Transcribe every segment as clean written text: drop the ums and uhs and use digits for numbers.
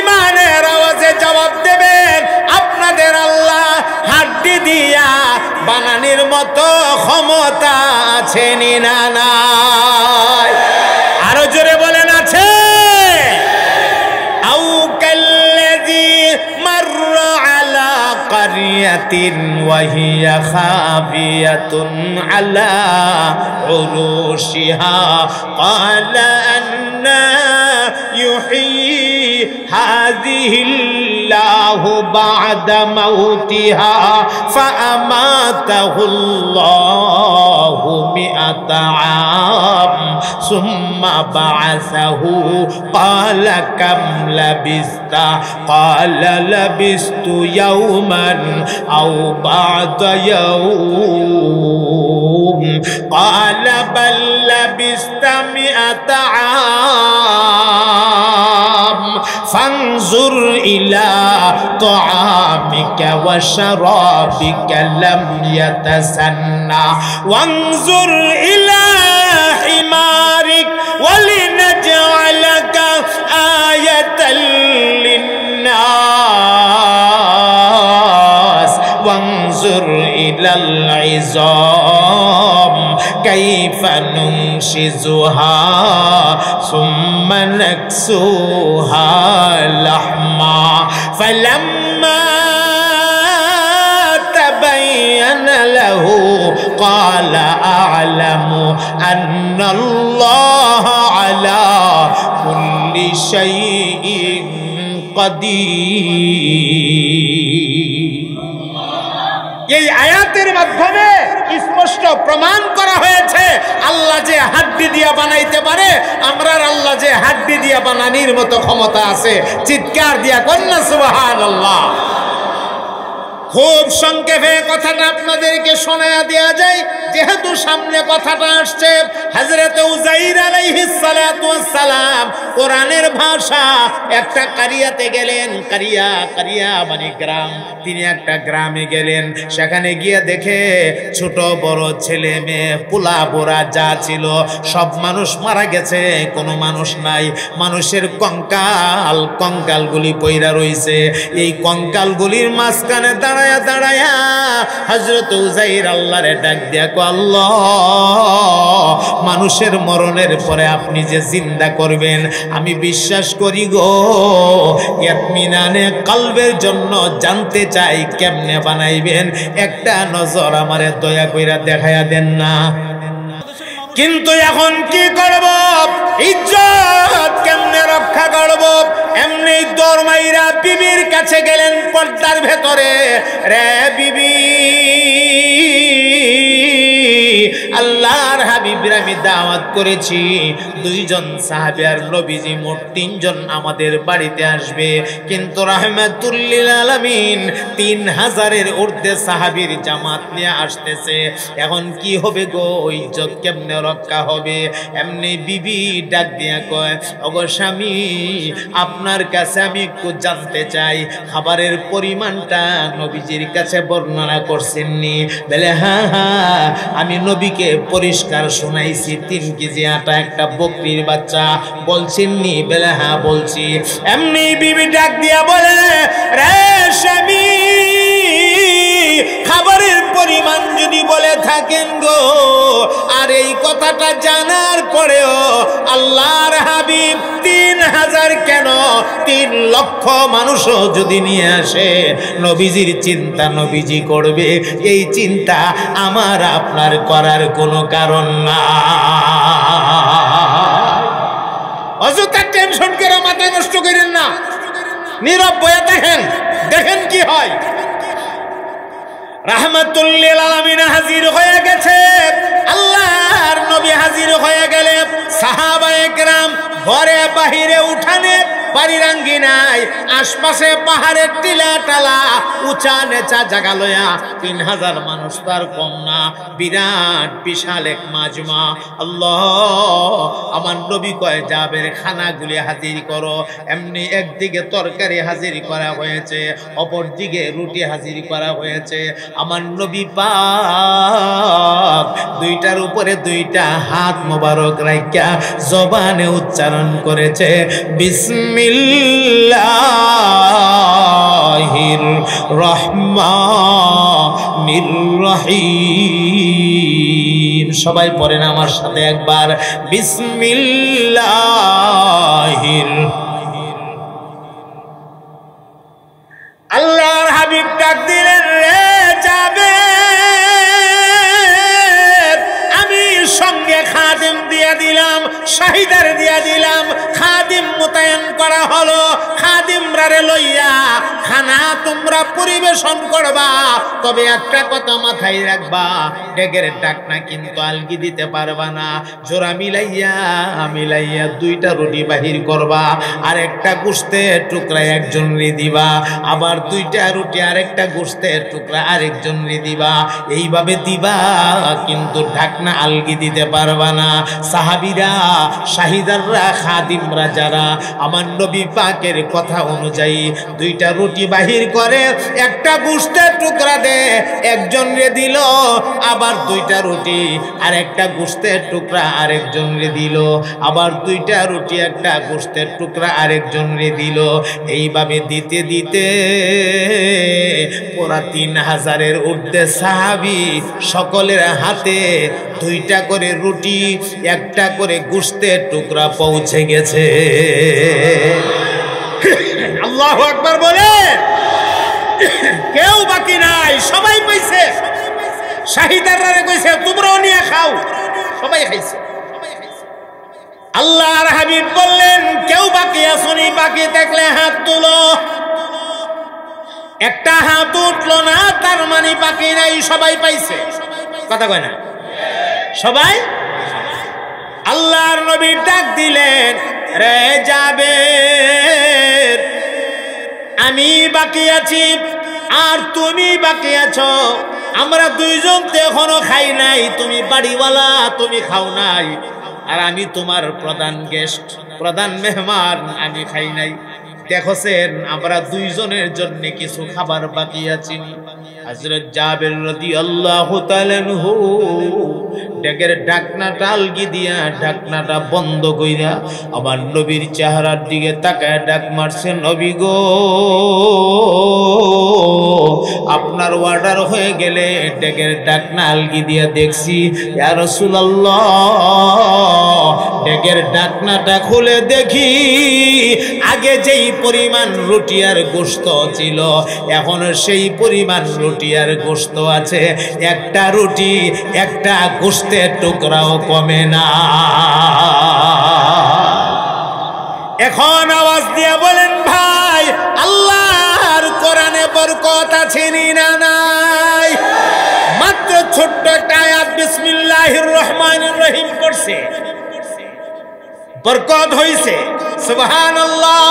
ইমানের আওয়াজে জবাব দেবেন আপনাদের আল্লাহ হাড্ডি দিয়া বানানির মতো ক্ষমতা আছে না নাই? আরো জোরে বলেন আছে? আউ কাল্লাযী মাররা আলা কারিয়াতিন ওয়া হিয়া খাবিয়াতুন আলা উরুশিহা ক্বালা আন্না يحيي هذه الله بعد موتها فأماته الله 100 عام ثم بعثه قال كم لبثت قال لبثت يوما أو بعض يوم قال بل لبثت 100 عام فانظر إلى طعامك وشرابك لم يتسنى وانظر إلى حمارك ولنجعلك آية للناس وانظر إلى العظام كيف ننشزها ثم نكسوها لحما فلما تبين له قال أعلم أن الله على كل شيء قدير। এই আয়াতের মাধ্যমে স্পষ্ট প্রমাণ করা হয়েছে আল্লাহ যে হাড্ডি দিয়া বানাইতে পারে, আমরার আল্লাহ যে হাড্ডি দিয়া বানানির মতো ক্ষমতা আছে। চিৎকার দিয়া কন্যা সুবহানাল্লাহ। খুব সংক্ষেপে কথাটা আপনাদেরকে শোনায়া দেয়া যায়, যেহেতু সামনে কথাটা আসছে। হযরত উযাইর আলাইহিস সালাতু ওয়াস সালাম কোরআনের ভাষা একটা কারিয়াতে গেলেন। কারিয়া মানে গ্রাম। তিনি একটা গ্রামে গেলেন, সেখানে গিয়ে দেখে ছোট বড় ছেলে মেয়ে পোলা বোরা যা ছিল সব মানুষ মারা গেছে, কোনো মানুষ নাই। মানুষের কঙ্কালগুলি পইরা রইছে। এই কঙ্কালগুলির মাঝখানে দাঁড়ায়া হযরত উযাইর আল্লাহরে ডাক দিয়া কয়, আল্লাহ, মানুষের মরণের পরে আপনি যে জিন্দা করবেন আমি বিশ্বাস করি গো। ইতমিনানে কলবের জন্য জানতে চাই কেমনে বানাইবেন, একটা নজর আমারে দয়া কইরা দেখায়া দেন না। কিন্তু এখন কি করব? ইজ্জত কেমনে রক্ষা করব? এমনি দরমাইরা বিবির কাছে গেলেন পর্দার ভেতরে। রে বিবি, আল্লাহর হাবিবের আমি দাওয়াত করেছি, 2 জন সাহাবী আর নবীজি মোট 3 জন আমাদের বাড়িতে আসবে, কিন্তু রাহমাতুল লিল আলামিন 3000-এর ঊর্ধ্বে সাহাবীর জামাত নিয়ে আসতেছে। এখন কি হবে গো? ইজ্জত কেমনে রক্ষা হবে? এমনি বিবি ডাক দিয়া কয়, ওগো স্বামী, আপনার কাছে আমি একটু জানতে চাই, খাবারের পরিমাণটা নবীজির কাছে বর্ণনা করছেননি? বলে হ্যাঁ, আমি নবীকে পরিষ্কার শোনাইছি 3 কেজি আটা, একটা বকরির বাচ্চা। বলছেননি? বলে হ্যাঁ বলছি। এমনি বিবি ডাক দিয়া বলে, রে স্বামী, খাবারের পরিমাণ যদি বলে থাকেন গো, আর এই কথাটা জানার পরেও আল্লাহর হাবিব 3000 কেন 3 লক্ষ মানুষও যদি নিয়ে আসে, নবীজির চিন্তা নবীজি করবে, এই চিন্তা আমার আপনার করার কোনো কারণ না। অযথা টেনশন করে মাথা নষ্ট করেন না, নীরব বয়া দেখেন কি হয়। রাহমাতুল লিল আলামিন হাজির হয়ে গেছে। আল্লাহর নবী হাজির হয়ে গেলে সাহাবায়ে কেরাম ঘরে বাহিরে উঠানে বাড়ির আঙ্গিনায় আশপাশে পাহাড়ের টিলা টালা উঁচা নেচা জায়গা লয়া 3000 মানুষ তার কম না, বিরাট বিশাল এক মাজমা। আল্লাহ, আমার নবী কয় যাবের খানাগুলি হাজির করো। এমনি একদিকে তরকারি হাজির করা হয়েছে, অপর দিকে রুটি হাজির করা হয়েছে। আমার নবী পাক 2টার উপরে 2টা হাত মোবারক রাখিয়া জবানে উচ্চারণ করেছে, বিসমিল্লাহ বিসমিল্লাহির রহমানির রহিম। সবাই পড়েন আমার সাথে একবার, বিসমিল্লাহির। আল্লাহর হাবিব ডাক দিলেন, রে যাবে, আমি সঙ্গে খাদিম দিয়া দিলাম, শাহিদার দিয়া দিলাম, খাদিম মোতায়েন করা হলো। খাদিমরা রে লইয়া খানা তোমরা পরিবেশন করবা, তবে একটা কথা মাথায় রাখবা, ডেকের ডাকনা কিন্তু আলগি দিতে পারবা না। জোড়া মিলাইয়া মিলাইয়া দুইটা রুটি বাহির করবা, আর একটা গোশতের টুকরা একজন রে দিবা, আবার দুইটা রুটি আরেকটা গোশতের টুকরা আরেকজন রে দিবা। এইভাবে দিবা, কিন্তু ঢাকনা আলগি দিতে পারবা না। সাহাবীরা, শাহিদাররা, খাদিমরা যারা আমার নবী পাকের কথা অনুযায়ী দুইটা রুটি বাহির করে, একটা গোশতের টুকরা দে একজন রে দিল, আবার দুইটা রুটি আর একটা গোশতের টুকরা আরেকজন রে দিল, আবার দুইটা রুটি একটা গোশতের টুকরা আরেকজন রে দিল। এইভাবে দিতে দিতে পুরা 3000-এর ঊর্ধ্বে সাহাবী সকলের হাতে দুইটা করে রুটি, একটা করে গোশতের টুকরা পৌঁছে গেছে। আল্লাহু আকবার বলে, কেউ বাকি নাই, সবাই পাইছে। শাহিদাররা কইছে তোমরাও নিয়ে খাও, সবাই খাইছে। আল্লাহর হাবিব বললেন, কেউ বাকি আসনি, বাকি দেখলে হাত তুলো। একটা হাত উঠলো না, তার মানে বাকি নাই, সবাই পাইছে। কথা কয় না? সবাই। আল্লাহর নবী ডাক দিলেন, রে যাবে, আমি বাকি আছি আর তুমি বাকি আছো। আমরা দুইজন তো এখনো খাই নাই, তুমি বাড়িওয়ালা, তুমি খাও নাই, আর আমি তোমার প্রধান গেস্ট, প্রধান মেহমান, আমি খাই নাই। দেখছেন আমরা দুইজনের জন্য কিছু খাবার বাকি আছি। হযরত জাবের রাদিয়াল্লাহু তাআলা আনহু ডেকের ঢাকনাটা আলগি দিয়া ঢাকনাটা বন্ধ কইরা আমার নবীর চেহারার দিকে তাকায় ডাক মারছে, নবী গো, আপনার অর্ডার হয়ে গেলে ডেকের ঢাকনা আলগি দিয়া দেখছি, ইয়া রাসূলুল্লাহ, ডেকের ঢাকনাটা খুলে দেখি আগে যেই পরিমাণ রুটি আর গোশত ছিল, এখন সেই পরিমাণ রুটি আর গোশত আছে, একটা রুটি একটা গোশতের টুকরাও কমে না। এখন আওয়াজ দিয়ে বলেন, ভাই আল্লাহর কোরআনে বরকত আছে না নাই? মাত্র ছোট্ট একটা আয়াত বিসমিল্লাহির রহমানির রহিম করছে, বরকত হইছে। সুবহানাল্লাহ।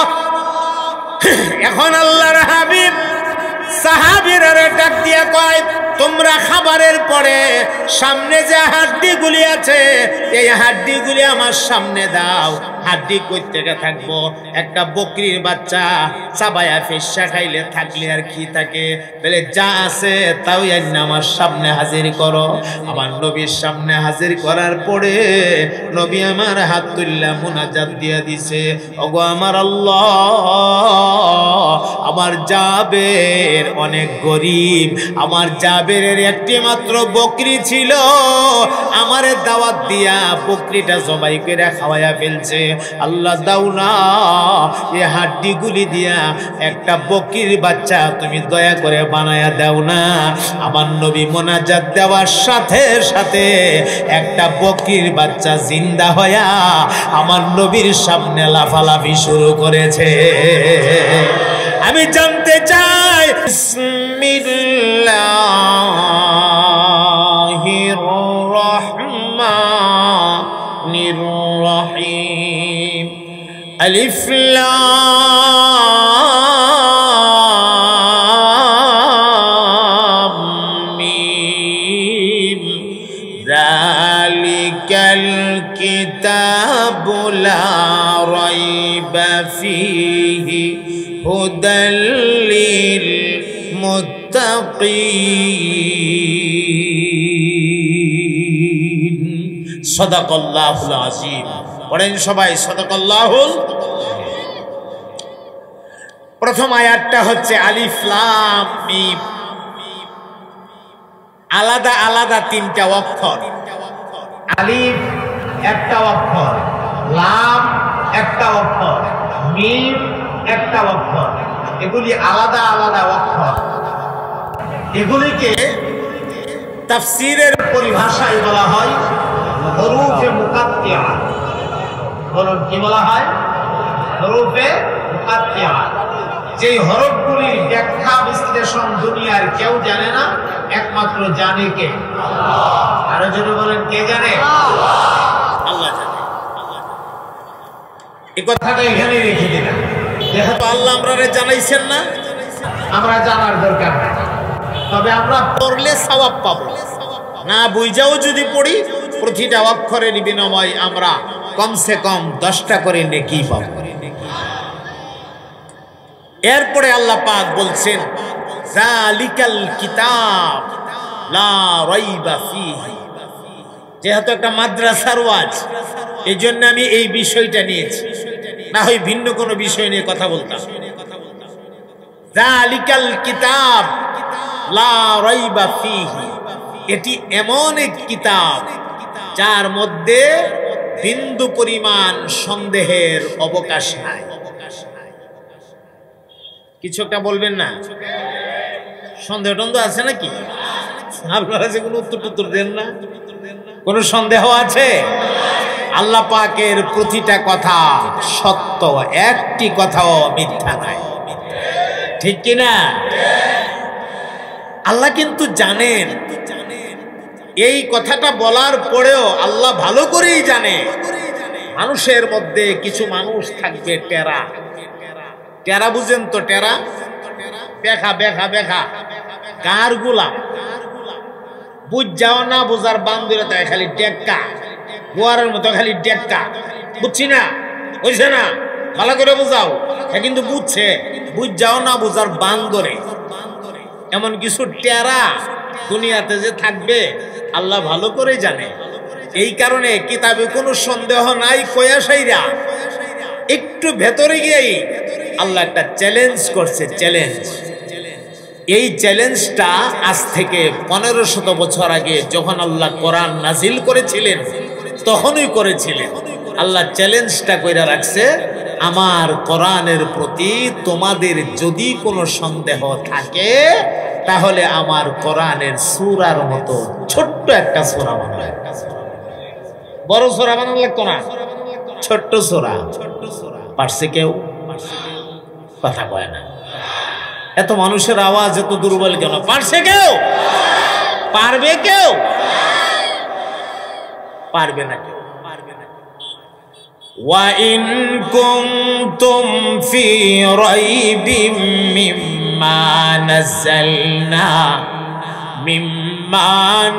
এখন আল্লাহর হাবিব সাহাবীরা ডাক দিয়া কয়, তোমরা খাবারের পরে সামনে যে হাড্ডিগুলি আছে, এই হাড্ডিগুলি আমার সামনে দাও। হাড্ডি কই থেকে থাকবো? একটা বকরির বাচ্চা চাবায়া ফেসা খাইলে থাকলে আর কি থাকে? বলে যা আছে তাই আমার সামনে হাজির করো। আমার নবীর সামনে হাজির করার পরে নবী আমার হাত তুললা মুনাজাত দিয়া দিছে, ওগো আমার আল্লাহ, আমার জাবের অনেক গরিব, আমার জাবেরের একটি মাত্র বকরি ছিল, আমারে দাওয়াত দিয়া বকরিটা জবাই করে খাওয়াইয়া ফেলছে। আল্লাহ দাও না, এই হাড্ডিগুলি দিয়া একটা বকরির বাচ্চা তুমি দয়া করে বানায়া দাও না। আমার নবী মোনাজাত দেওয়ার সাথে সাথে একটা বকরির বাচ্চা জিন্দা হয়া আমার নবীর সামনে লাফালাফি শুরু করেছে। আমি জানতে চাই, বিসমিল্লাহির রহমানির রহিম, আলিফ লাম মিম, যালিকাল কিতাবু লা রাইবা ফীহি হুদাল লিল মুত্তাকিন। সাদাকাল্লাহুল আযীম। পড়েন সবাই, সাদাকাল্লাহুল। প্রথম আয়াতটা হচ্ছে আলিফ লাম মিম, আলাদা আলাদা তিনটা অক্ষর। আলিফ একটা অক্ষর, লাম একটা অক্ষর, মিম একটা অক্ষর। এগুলি আলাদা আলাদা অক্ষর। এগুলিকে তাফসীরের পরিভাষায় বলা হয় হরুফে মুকাত্তিয়া। বলুন কি বলা হয়? হরুফে মুকাত্তিয়া। যেই হরফগুলির ব্যাখ্যা বিশ্লেষণ দুনিয়ার কেউ জানে না, একমাত্র জানে কে? আল্লাহ। আরো জোরে বলেন, কে জানে? আল্লাহ জানে। এই কথাটা এখানে রেখে দিলাম। যেহেতু আল্লাহ আমরারে জানাইছেন না, আমরা জানার দরকার নাই। তবে আমরা পড়লে সওয়াব পাবো, না বুঝাও যদি পড়ি প্রতিটা অক্ষরের বিনিময়ে আমরা কমসে কম 10টা করে নেকি পাবো। এরপরে আল্লাহ পাক বলছেন যালিকাল কিতাব লা রাইবা ফীহি। যেহেতু একটা মাদ্রাসার ওয়াজ, এই জন্য আমি এই বিষয়টা নিয়েছি, না হয় ভিন্ন কোনো বিষয় নিয়ে কথা বলতাম। যালিকাল কিতাব লা রাইবা ফীহি, এটি এমন এক কিতাব যার মধ্যে বিন্দু পরিমাণ সন্দেহের অবকাশ নাই। কিছু একটা বলবেন না? সন্দেহ টন্দেহ আছে নাকি? আপনারা যে কোনো উত্তর দেন না, কোন সন্দেহ আছে? আল্লাহ পাকের প্রতিটা কথা সত্য, একটি কথাও মিথ্যা নাই, ঠিক কিনা? আল্লাহ কিন্তু জানেন, এই কথাটা বলার পরেও আল্লাহ ভালো করেই জানে মানুষের মধ্যে কিছু মানুষ থাকবে টেরা। টেরা বুঝেন তো? টেরা বেখা বেখা বেখা কার গোলাম, বুঝ যাও না বুঝার বান্দরে তাই খালি ডেক্কা, গোয়ারের মতো খালি ডেক্কা। বুঝছি না? বুঝছে না? ভালো করে বুঝাও। কিন্তু বুঝছে, বুঝ যাও না বুঝার বান্দরে। এমন কিছু টেরা দুনিয়াতে যে থাকবে আল্লাহ ভালো করে জানে। এই কারণে কিতাবে কোনো সন্দেহ নাই। কয়াশাইরা একটু ভেতরে গিয়েই আল্লাহ একটা চ্যালেঞ্জ করছে। চ্যালেঞ্জ, এই চ্যালেঞ্জটা আজ থেকে 1500 বছর আগে যখন আল্লাহ কোরআন নাজিল করেছিলেন তখনই করেছিলেন। আল্লাহ চ্যালেঞ্জটা কইরা রাখছে, আমার কোরআনের প্রতি তোমাদের যদি কোনো সন্দেহ থাকে তাহলে আমার কোরআনের সূরার মতো ছোট্ট একটা সূরা বানাও। বড় সূরা বানানো লাগতো না, ছোট্ট সূরা। পারছে কেউ? কথা কয় না। এত মানুষের আওয়াজ এত দুর্বল কেন? পারছে কেউ? পারবে কেউ? পারবে না কেউ। ওয়া ইন কুনতুম ফি রাইবিম মিম্মা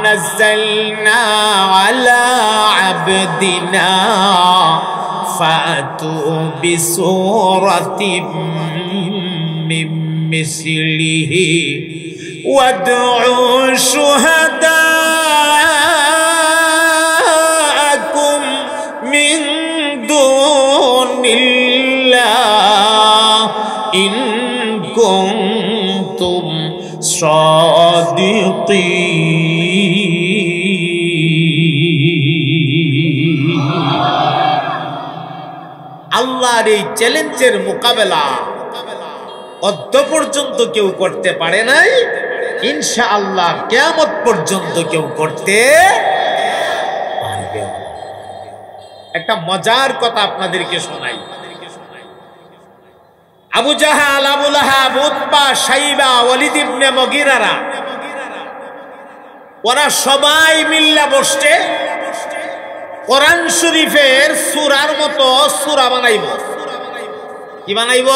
নাযালনা আলা আবদিনা ফাতু বিসূরাতিম মিন মিসলিহি ওয়াদউ শুহাদাআকুম মিন দুনিল্লাহ ইন কুনতুম সাদিকিন। আল্লাহর এই চ্যালেঞ্জের মোকাবেলা অদ্য পর্যন্ত কেউ করতে পারে নাই, ইনশাআল্লাহ কিয়ামত পর্যন্ত কেউ করতে পারবে। একটা মজার কথা আপনাদেরকে শোনাই। আবু জাহাল, আবু লাহাব, উতবা, শাইবা, ওয়ালিদ ইবনে মুগীরারা ওরা সবাই মিল্লা বসছে কোরআন শরীফের সূরার মতো সূরা বানাইব। কি বানাইব?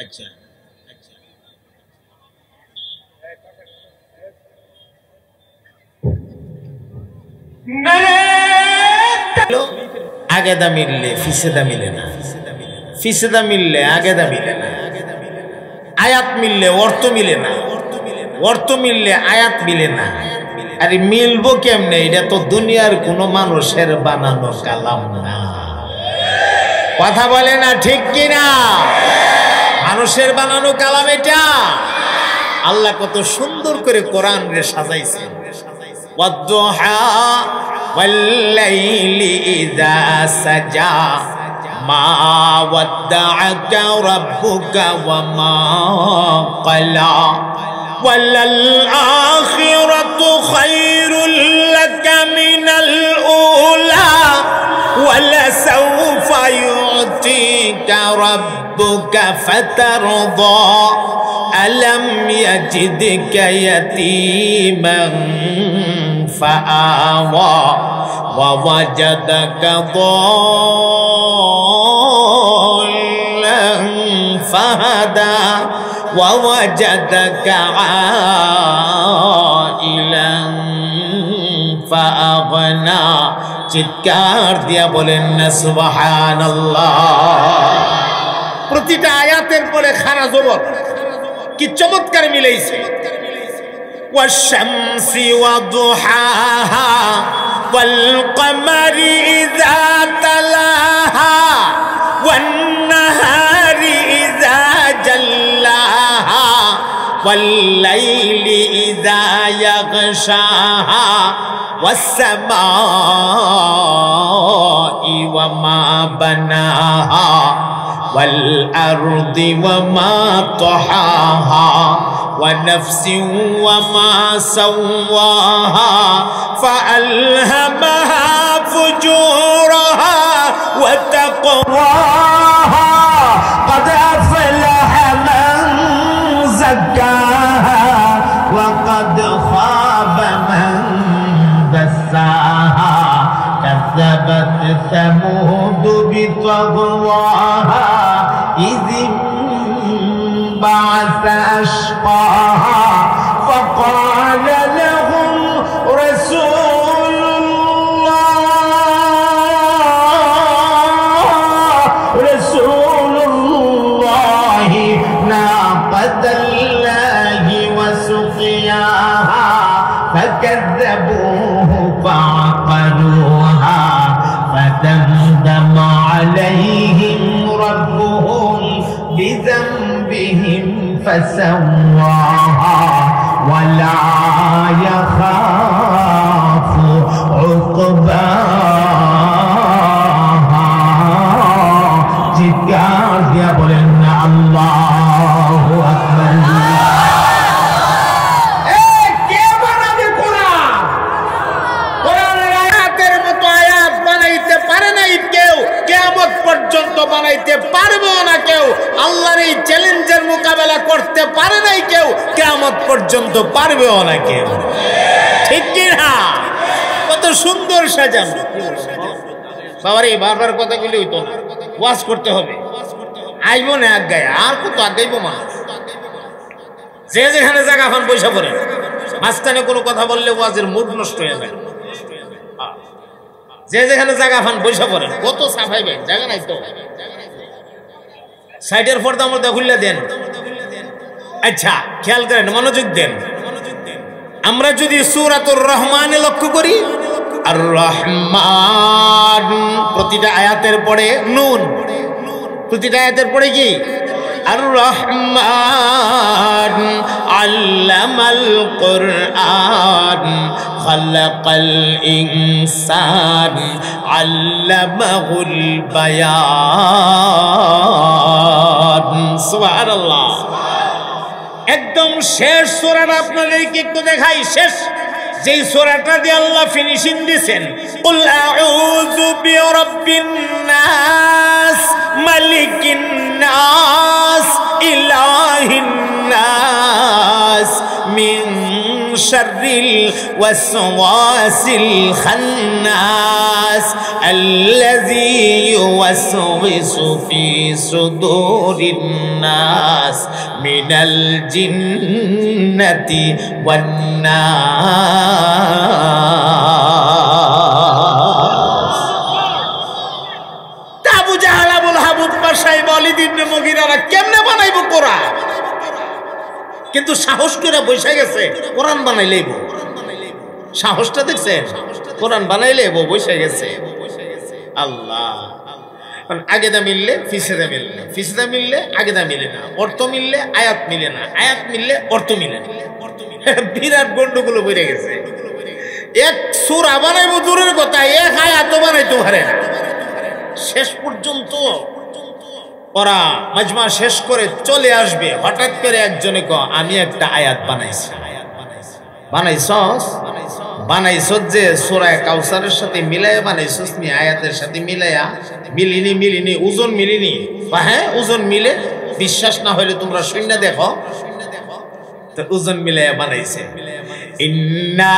আচ্ছা, আগেদা মিললে ফিসেদা মিলে না, ফিসেদা মিললে আগেদা মিলে না, আয়াত মিললে অর্থ মিলে না, অর্থ মিললে আয়াত মিলে না। আরে মিলবো কেমনে? এটা তো দুনিয়ার কোনো মানুষের বানানো কালাম না। কথা বলে না ঠিক কিনা? মানুষের বানানো কালাম এটা। আল্লাহ কত সুন্দর করে কোরআন রে সাজাইছেন। ওয়াদ-দুহা ওয়াল-লাইলি ইযা সাজা মা ওয়াদ্দাআকা রাব্বুকা ওয়া মা ক্বালা ওয়ালাল আখিরাতু খায়রুল লাকা মিনাল উলা ওয়ালাসাউফা ইউতিকা রাব্বুকা ফাতারদা আলাম ইয়াজিদকা ইয়াতীমান ফাআওয়া ওয়া ওয়াজাদাকা দাল্লান ফাহাদা ওয়া ওয়াজাদাকা আইলান ফাআগনা। চিৎকার দিয়া বলেন না সুবহানাল্লাহ। প্রতিটা আয়াতের পরে খানা জবর কি চমৎকার মিলাইছে। ওয়াশ-শামসি ওয়া-দুহাহা ওয়াল-কমারি ইযা তালাহা ওয়ান-নাহারি ইযা জাল্লাহা ওয়াল-লাইলি ইযা ইয়াগশাহা ওয়াস-সামাই ওয়া মা বানাহা والأرض وما طحاها ونفس وما سواها فألهمها فجورها وتقواها قد أفلح من زكاها وقد خاب من دساها كذبت ثمود بطغواها إذ انبعث أشقاها فقال لهم رسول الله ناقة الله وسقياها فكذبوه فعقروها فدمدم عليهم ربهم بذنبهم فسواها ولا يخاف عقباها চিৎকার দিয়া বলেন না আল্লাহু আকবার। পর্যন্ত বানাইতে পারবে না কেউ। আল্লাহর এই চ্যালেঞ্জের মোকাবেলা করতে পারে নাই কেউ, কিয়ামত পর্যন্ত পারবেও না কেউ। ঠিক কি না? কত সুন্দর সাজানো। বাবারে বারবার কথাগুলি হইতো না, ওয়াজ করতে হবে। আইব না আগায়, আর কত আগাইব মা। যে যেখানে জায়গা এখন বৈশা পড়ে, মাঝখানে কোনো কথা বললে ওয়াজের মুড নষ্ট হয়ে যায়। যে যেখানে জায়গা ফান বৈশা পড়েন, কত সাফাইবেন, জায়গা নাই তো। সাইডের পর্দা মর্দা খুললে দেন। আচ্ছা খেয়াল করেন, মনোযোগ দেন। আমরা যদি সূরাতুর রহমানে লক্ষ্য করি, আর রহমান প্রতিটা আয়াতের পরে নুন, প্রতিটা আয়াতের পরে কি? আর রহমান আল্লামাল কুরআন খালাকাল ইনসান আল্লামাহুল বায়ান। সুবহানাল্লাহ। একদম শেষ সূরাটা আপনাদেরকে একটু দেখাই। শেষ যেই সূরাটা দিয়ে আল্লাহ ফিনিশিং দিবেন, কুল আউযু বিরাব্বিন নাস মালিকিন নাস ইলাহিন নাস মিন শাররিল ওয়াসওয়াসিল খান্নাস আল্লাযী ইউওয়াসওয়িসু ফি সুদুরিন নাস মিনাল জিন্নাতি ওয়ান নাস। আবু জাহল আবুল হাবুব বাসায় ওয়ালিদ ইবনে মুগীরারা কেমনে বানাইবো কোরআন? কিন্তু সাহস করে বসে গেছে কোরআন বানাইলেইব। সাহসটা দেখছেন? কোরআন বানাইলেইব বসে গেছে। আল্লাহ আগেদা মিললে ফিসেদা মিললে, ফিসেদা মিললে আগেদা মিলে না, অর্থ মিললে আয়াত মিলে না, আয়াত মিললে অর্থ মিলে না। বিরাট গন্ডগোল বেড়ে গেছে। এক সূরা বানাইবো দূরের কথা, এক আয়াত বানাইতে পারে না। শেষ পর্যন্ত ওরা মাজমা শেষ করে চলে আসবে, হঠাৎ করে একজনে আমি একটা আয়াত বানাইছি। বানাইছস? বানাইছস যে সূরা কাউসারের সাথে মিলাইয়া বানাইছস নি? আয়াতের সাথে মিলাইয়া? মিলিনি, ওজন মিলিনি। হ্যাঁ, ওজন মিলে। বিশ্বাস না হলে তোমরা শুনে দেখো, তো ওজন মিলাইয়া বানাইছে। ইন্না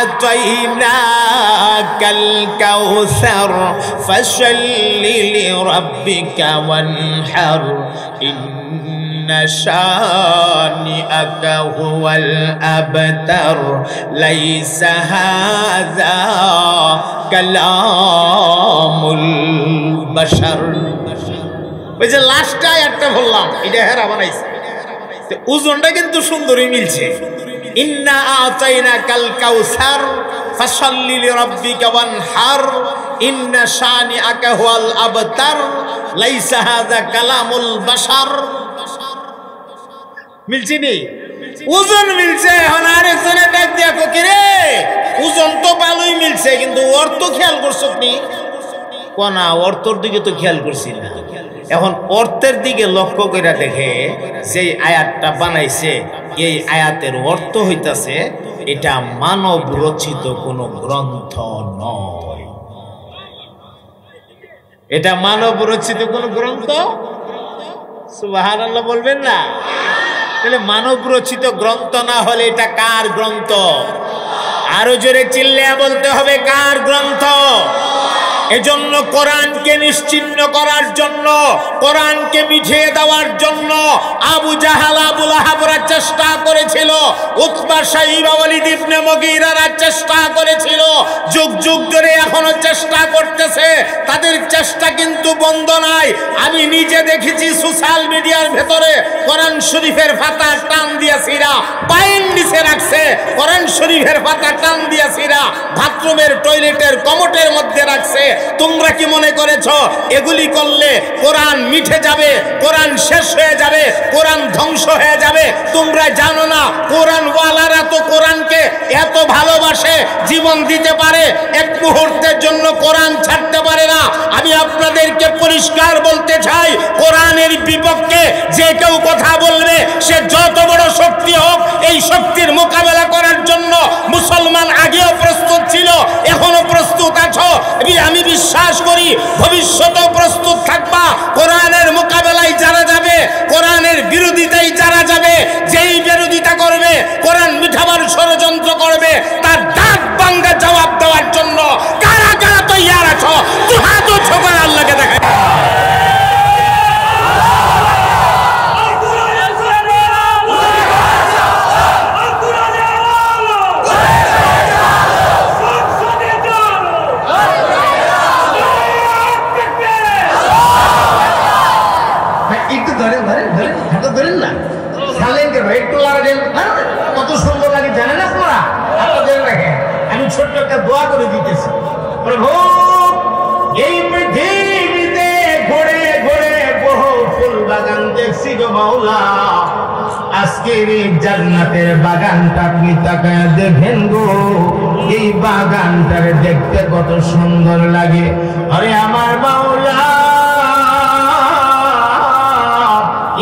আ'তাইনাকাল কাউসার ফাশাল্লি লিরাব্বিকা ওয়ানহার ইন্না শানিআকা হুয়াল আবতার লাইসা হাযা কালামুল বাশার। ওই যে লাস্টে একটা বললাম, এটা হেরা বানাইছে। ওজনটা কিন্তু সুন্দরই মিলছে। ইন্না আ'তাইনাকাল কাউসার ফাশাল্লি লিরাব্বিকা ওয়ানহার ইন্না শানিআকা হুয়াল আবতার লাইসা হাযা কালামুল বাশার। মিলছে নি? ওজন মিলছে। এখন আরেকজনের ডাক দিয়া কই রে, ওজন তো ভালোই মিলছে, কিন্তু অর্থ খেয়াল করছো নি? কোনা অর্থের দিকে তো খেয়াল করছি না। এখন অর্থের দিকে লক্ষ্য করে দেখে যেই আয়াতটা বানাইছে, এই আয়াতের অর্থ হইতাছে এটা মানব রচিত কোনো গ্রন্থ নয়। এটা মানব রচিত কোনো গ্রন্থ। সুবহানাল্লাহ বলবেন না? তাহলে মানব রচিত গ্রন্থ না হলে এটা কার গ্রন্থ? আরো জোরে চিল্লিয়া বলতে হবে, কার গ্রন্থ? এজন্য কোরআনকে নিশ্চিহ্ন করার জন্য, কোরআনকে মিঠিয়ে দেওয়ার জন্য আবু জাহাল, আবু লাহাবরা চেষ্টা করেছিল, উতবা, শাইবা, ওয়ালিদ ইবনে মুগীরারা চেষ্টা করেছিল, যুগ যুগ ধরে এখনো চেষ্টা করতেছে। তাদের চেষ্টা কিন্তু বন্ধ নাই। আমি নিজে দেখেছি সোশ্যাল মিডিয়ার ভেতরে কোরআন শরীফের পাতা টান দিয়া ছিঁড়া পায়ের নিচে রাখছে, কোরআন শরীফের পাতা টান দিয়া ছিঁড়া বাথরুমের টয়লেটের কমোটের মধ্যে রাখছে। তোমরা কি মনে করেছো এগুলি করলে কোরআন মিঠে যাবে, কোরআন শেষ হয়ে যাবে, কোরআন ধ্বংস হয়ে যাবে? তোমরা জানো না কোরআন ওয়ালারা তো কোরআনকে এত ভালোবাসে, জীবন দিতে পারে, এক মুহূর্তের জন্য কোরআন ছাড়তে পারে না। আমি আপনাদেরকে পরিষ্কার বলতে চাই, কোরআনের বিপক্ষে যে কেউ কথা বলবে, সে যত বড় শক্তি হোক, এই শক্তির মোকাবেলা করার জন্য মুসলমান আগেও প্রস্তুত ছিল, এখনো প্রস্তুত আছো। আমি বিশ্বাস করি ভবিষ্যতেও প্রস্তুত থাকবা। কোরআনের মোকাবেলায় যারা যাবে, কোরআনের বিরোধিতায় যারা যাবে, যেই বিরোধিতা করবে, কোরআন মিঠাবার ষড়যন্ত্র করবে, তার দাঁত ভাঙা জবাব দেওয়ার জন্য কারা কারা তৈয়ার আছো? তো হাত উঁচু করে আল্লাহকে দেখায়। কত সুন্দর লাগে জানেন আপনারা? আপনাদের দেখেন, আমি ছোট্ট একটা দোয়া করে দিতেছি। প্রভু, এই পৃথিবীতে ঘুরে ঘুরে বহু ফুল বাগান দেখছি গো মাওলা, আজকের এই জান্নাতের বাগানটা আপনি তাকায় দেখেন গো, এই বাগানটারে দেখতে কত সুন্দর লাগে। আরে আমার মাওলা,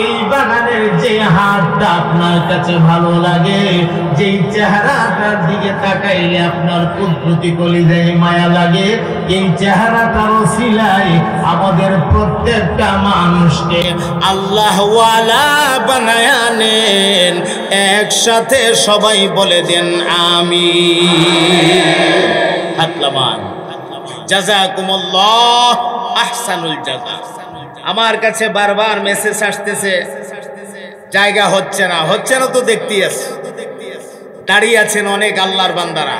এই বাগানের যে হাতটা আপনার কাছে ভালো লাগে, যেই চেহারাটার দিকে তাকাইলে আপনার কুদরতি কলিজায় মায়া লাগে, এই চেহারাটার ওসিলায় আমাদের প্রত্যেকটা মানুষকে আল্লাহ ওয়ালা বানায়া নেন। একসাথে সবাই বলে দেন আমিন। হাতলামান জাযাকুমুল্লাহ আহসানুল জাযা। আমার কাছে বারবার মেসেজ আসতেছে, জায়গা হচ্ছে না, হচ্ছে না তো দেখতেই আছে। দাঁড়িয়ে আছেন অনেক আল্লাহর বান্দারা,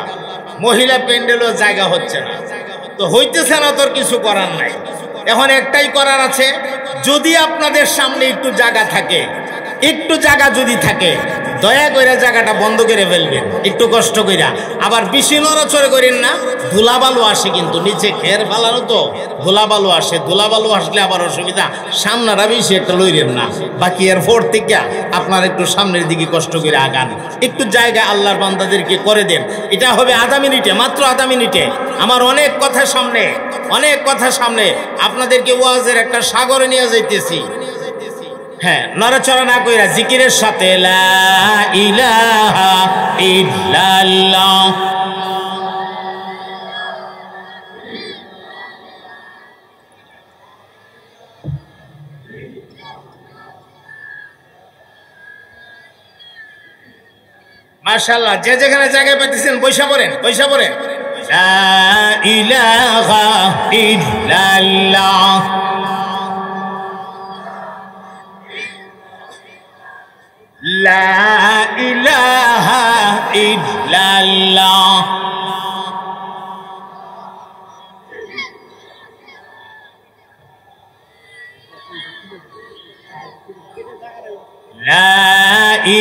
মহিলা প্যান্ডেলও জায়গা হচ্ছে না, তো হইতেছে না, তোর কিছু করার নাই। এখন একটাই করার আছে, যদি আপনাদের সামনে একটু জায়গা থাকে, একটু জায়গা যদি থাকে, দয়া করে জায়গাটা বন্ধ করে ফেলবেন একটু কষ্ট কইরা। আবার বেশি নড়াচড়া করেন না, ধুলাবালু আসে কিন্তু নিচে খের ফালানো তো ধুলাবালু আসে, ধুলাবালু আসলে আবার অসুবিধা। সামনাটা বেশি একটা লইরেন না, বাকি এয়ারপোর্ট থেকে আপনার একটু সামনের দিকে কষ্ট করে আগান, একটু জায়গা আল্লাহর বান্দাদেরকে করে দেন। এটা হবে আধা মিনিটে, মাত্র আধা মিনিটে। আমার অনেক কথা সামনে, অনেক কথা সামনে, আপনাদেরকে ওয়াজের একটা সাগরে নিয়ে যাইতেছি। হ্যাঁ, নড়াচড়া না কইরা জিকিরের সাথে লা ইলাহা ইল্লাল্লাহ, মাশাআল্লাহ। যে যেখানে জায়গায় পাইতেছেন পয়সা পড়েন, পয়সা পড়েন। লা ইলাহা ইল্লাল্লাহ, লা ইলাহা ইল্লাল্লাহ, লা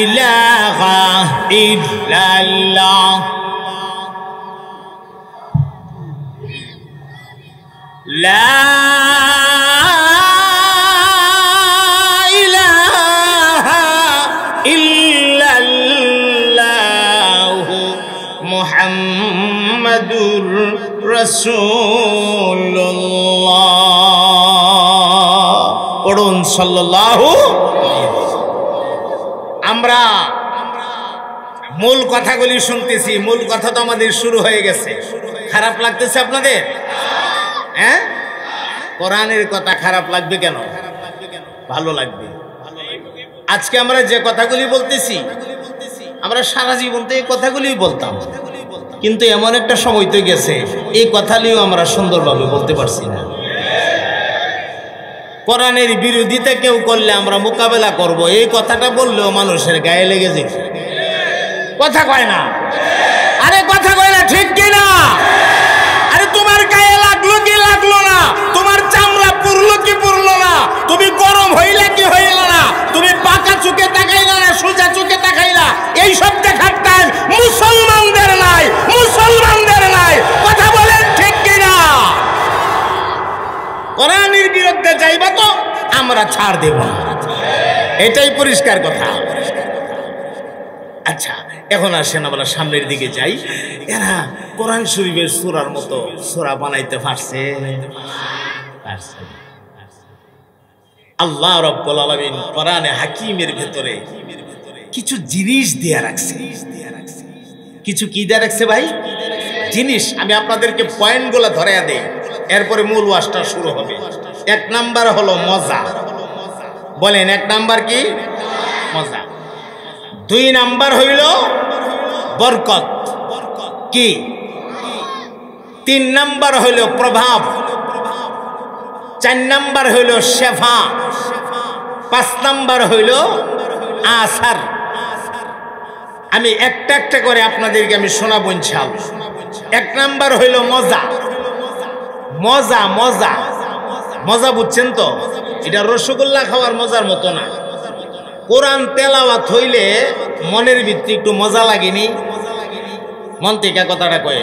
ইলাহা ইল্লাল্লাহ, লা ইলাহা ইল্লাল্লাহ মুহাম্মাদুর রাসূলুল্লাহ। পড়ুন সাল্লাল্লাহু। আমরা মূল কথাগুলি শুনতেছি, মূল কথা তো আমাদের শুরু হয়ে গেছে। খারাপ লাগতেছে আপনাদের? হ্যাঁ, কোরআনের কথা খারাপ লাগবে কেন? ভালো লাগবে। আজকে আমরা যে কথাগুলি বলতেছি, আমরা সারা জীবন তো এই কথাগুলি বলতাম, কিন্তু এমন একটা সময় তো গেছে এই কথাগুলিও আমরা সুন্দরভাবে বলতে পারছি না। কোরআনের বিরোধিতা কেউ করলে আমরা মোকাবেলা করব, এই কথাটা বললেও মানুষের গায়ে লেগে যেত। কথা কয় না? আরে কথা কয় না, ঠিক কিনা? আরে তোমার গায়ে লাগলো কি লাগলো না, তোমার চামড়া পুরলো কি পুরলো না, তুমি গরম হইলা কি হইলা না, তুমি পাকা চোখে তাকাইলা না সোজা চোখে তাকাইলা, এই সব দেখার টাইম মুসলমানদের নাই, মুসলমানদের নাই। কথা বলেন ঠিক কিনা? কোরআনের বিরুদ্ধে যাইবা তো আমরা ছাড় দেব না, এটাই পরিষ্কার কথা। আচ্ছা, এখন আসেন আমরা সামনের দিকে যাই। এরা কোরআন শরীফের সূরার মতো সূরা বানাইতে পারছে? আল্লাহ রাব্বুল আলামিন কোরআনে হাকিমের ভেতরে কিছু জিনিস দেয়া রাখছে। কিছু কি দেয়া রাখছে ভাই? জিনিস। আমি আপনাদেরকে পয়েন্টগুলো ধরাইয়া দেই, এরপরে মূল ওয়াজটা শুরু হবে। এক নাম্বার হলো মজা। বলেন, এক নাম্বার কি? মজা। দুই নাম্বার হইল বরকত, কি? তিন নাম্বার হইল প্রভাব, চার নাম্বার হইল শেফা, পাঁচ নাম্বার হইল আসার। আমি একটা একটা করে আপনাদেরকে আমি শোনাবো ইনশাআল্লাহ। এক নাম্বার হইল মজা। মজা মজা মজা বুঝছেন তো? এটা রসগোল্লা খাওয়ার মজার মতো না। কোরআন তেলাওয়াত হইলে মনের ভিতরে একটু মজা লাগেনি? মন থেকে কথাটা কয়ে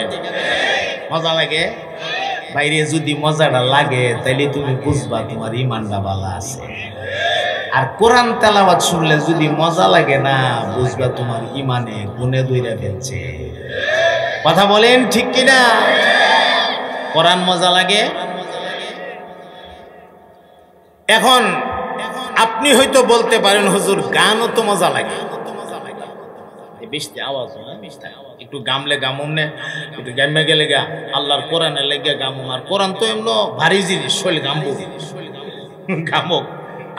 মজা লাগে। বাইরে যদি মজাটা লাগে তাইলে তুমি বুঝবা তোমার ইমানটা ভালো আছে। আর কোরআন তেলাওয়াত শুনলে যদি মজা লাগে না, বুঝবা তোমার ইমানে গুনে দইরা ফেলছে। কথা বলেন ঠিক কিনা? কোরআন মজা লাগে। এখন আপনি হয়তো বলতে পারেন, হুজুর গানও তো মজা লাগে। বেশি আওয়াজ একটু গামলে গামুম নে, একটু গামে গেলে গা আল্লাহর কোরআনের লেগে গামুম। আর কোরআন তো এমন ভারী জিনিস, শৈল গামবো গামক।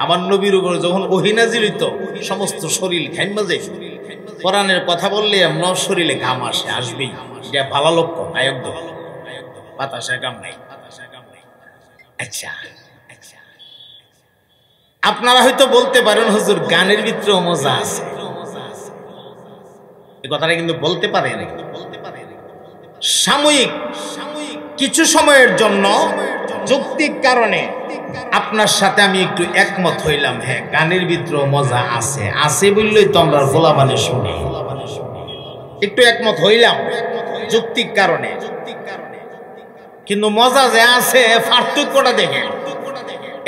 আমার নবীর উপর যখন ওহী নাযিল হইতো সমস্ত শরীর ঘাইমা যায়। কোরআনের কথা বললে এমন শরীরে ঘাম আসে, আসবেই। এটা ভালো লক্ষণ, আয়ক দো বাতাসে গাম নাই। আচ্ছা, আপনারা হয়তো বলতে পারেন, হুজুর গানের ভিতরেও মজা আছে। এই কথাটা কিন্তু বলতে পারে না। সাময়িক কিছু সময়ের জন্য যৌক্তিক কারণে আপনার সাথে আমি একটু একমত হইলাম। হ্যাঁ, গানের ভিতরেও মজা আছে, আছে বললেই তো আমরা গোলাবানে শুনি। একটু একমত হইলাম যৌক্তিক কারণে, কিন্তু মজা যে আছে পার্থক্যটা দেখেন।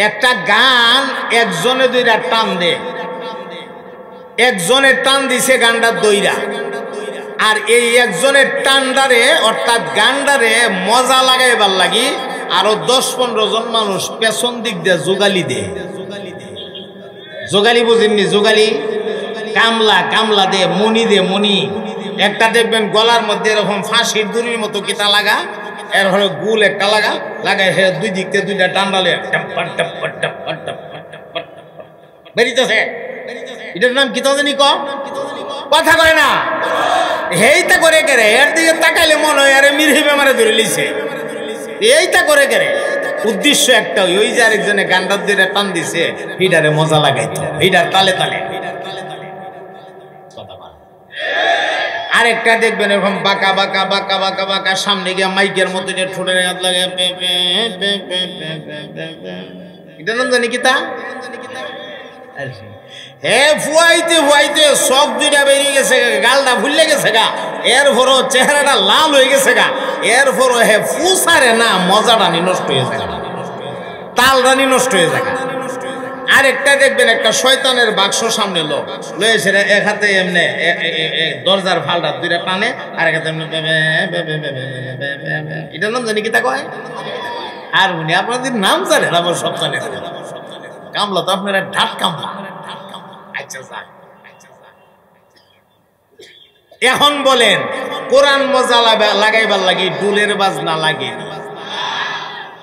একটা গান একজনে দুইটা টান দে, একজনের টান দিছে গানটা দইরা, আর এই একজনের টানডারে অর্থাৎ গানডারে মজা লাগাইবার লাগি আরো 10-15 জন মানুষ পেছন দিক দিয়ে যোগালি দে। যোগালি বুঝেননি? যোগালি কামলা, কামলা দে, মনি দে, মনি। একটা দেখবেন গলার মধ্যে এরকম ফাঁসির দড়ির মতো কিতা লাগা, এর হলো গুল একটা লাগা, লাগায় সে দুই দিক থেকে দুইটা টান্ডালে বেরিতেছে। এটার নাম কিতা জানি কথা কয় না, এইটা করে কেরে, এর দিকে তাকাইলে মনে হয় আরে মিরহি বেমারে ধরে লিছে, এইটা করে কেরে। উদ্দেশ্য একটা, ওই যে আরেকজনে গান্ডার দিয়ে টান দিছে, হিডারে মজা লাগাইতো, হিডার তালে তালে। আরেকটা দেখবেন এরকম বাঁকা বাঁকা বাঁকা বাঁকা বাঁকা, সামনে গিয়ে মাইকের মতো ঠোঁটের হাত লাগে, এটা নাম জানি কিতা। হ্যাঁ, ফুয়াইতে ফুয়াইতে সব দুইটা বেরিয়ে গেছে, গালটা ভুলে গেছে গা, এরপরও চেহারাটা লাল হয়ে গেছে গা, এরপরও হে ফুসারে না, মজাটানি নষ্ট হয়ে যায়, তালরানি নষ্ট হয়ে যায়। আরেকটা দেখবেন একটা শয়তানের বাক্স সামনে লোক লয়েছে, এক হাতে এমনি দরজার ফালটা দুইটা টানে, আর এক হাতে এটার নাম জানি কিতা কয় হারমোনি। আপনাদের নাম জানেন, আমার সব জানেন। কামলা তো আপনারা ঢাট কামলা। এখন বলেন, কোরআন মজা লাগাইবার লাগে ডুলের বাজনা লাগে,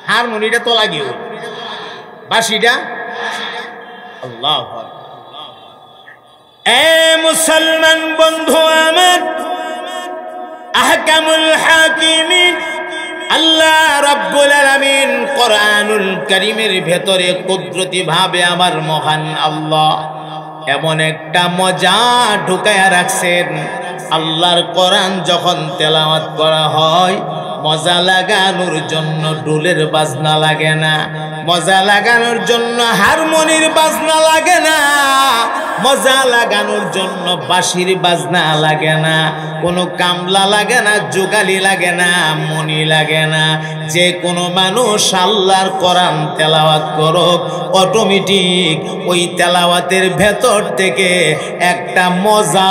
হারমোনিটা তো লাগে, বাঁশিটা। আল্লাহ, এ মুসলমান বন্ধু আমার, আহকামুল হাকিমিন আল্লাহ রাব্বুল আলামিন কোরআনুল কারীমের ভেতরে কুদরতি ভাবে আমার মহান আল্লাহ এমন একটা মজা ঢুকায়া রাখছেন। আল্লাহর কোরআন যখন তেলাওয়াত করা হয়, মজা লাগানোর জন্য ডুলের বাজনা লাগে না, মজা লাগানোর জন্য হারমোনির বাজনা লাগে না, মজা লাগানোর জন্য বাঁশির বাজনা লাগে না, কোনো কামলা লাগে না, যোগালি লাগে না, মনি লাগে না। যে কোনো মানুষ আল্লাহর কোরআন তেলাওয়াত করুক, অটোমেটিক ওই তেলাওয়াতের ভেতর থেকে একটা মজা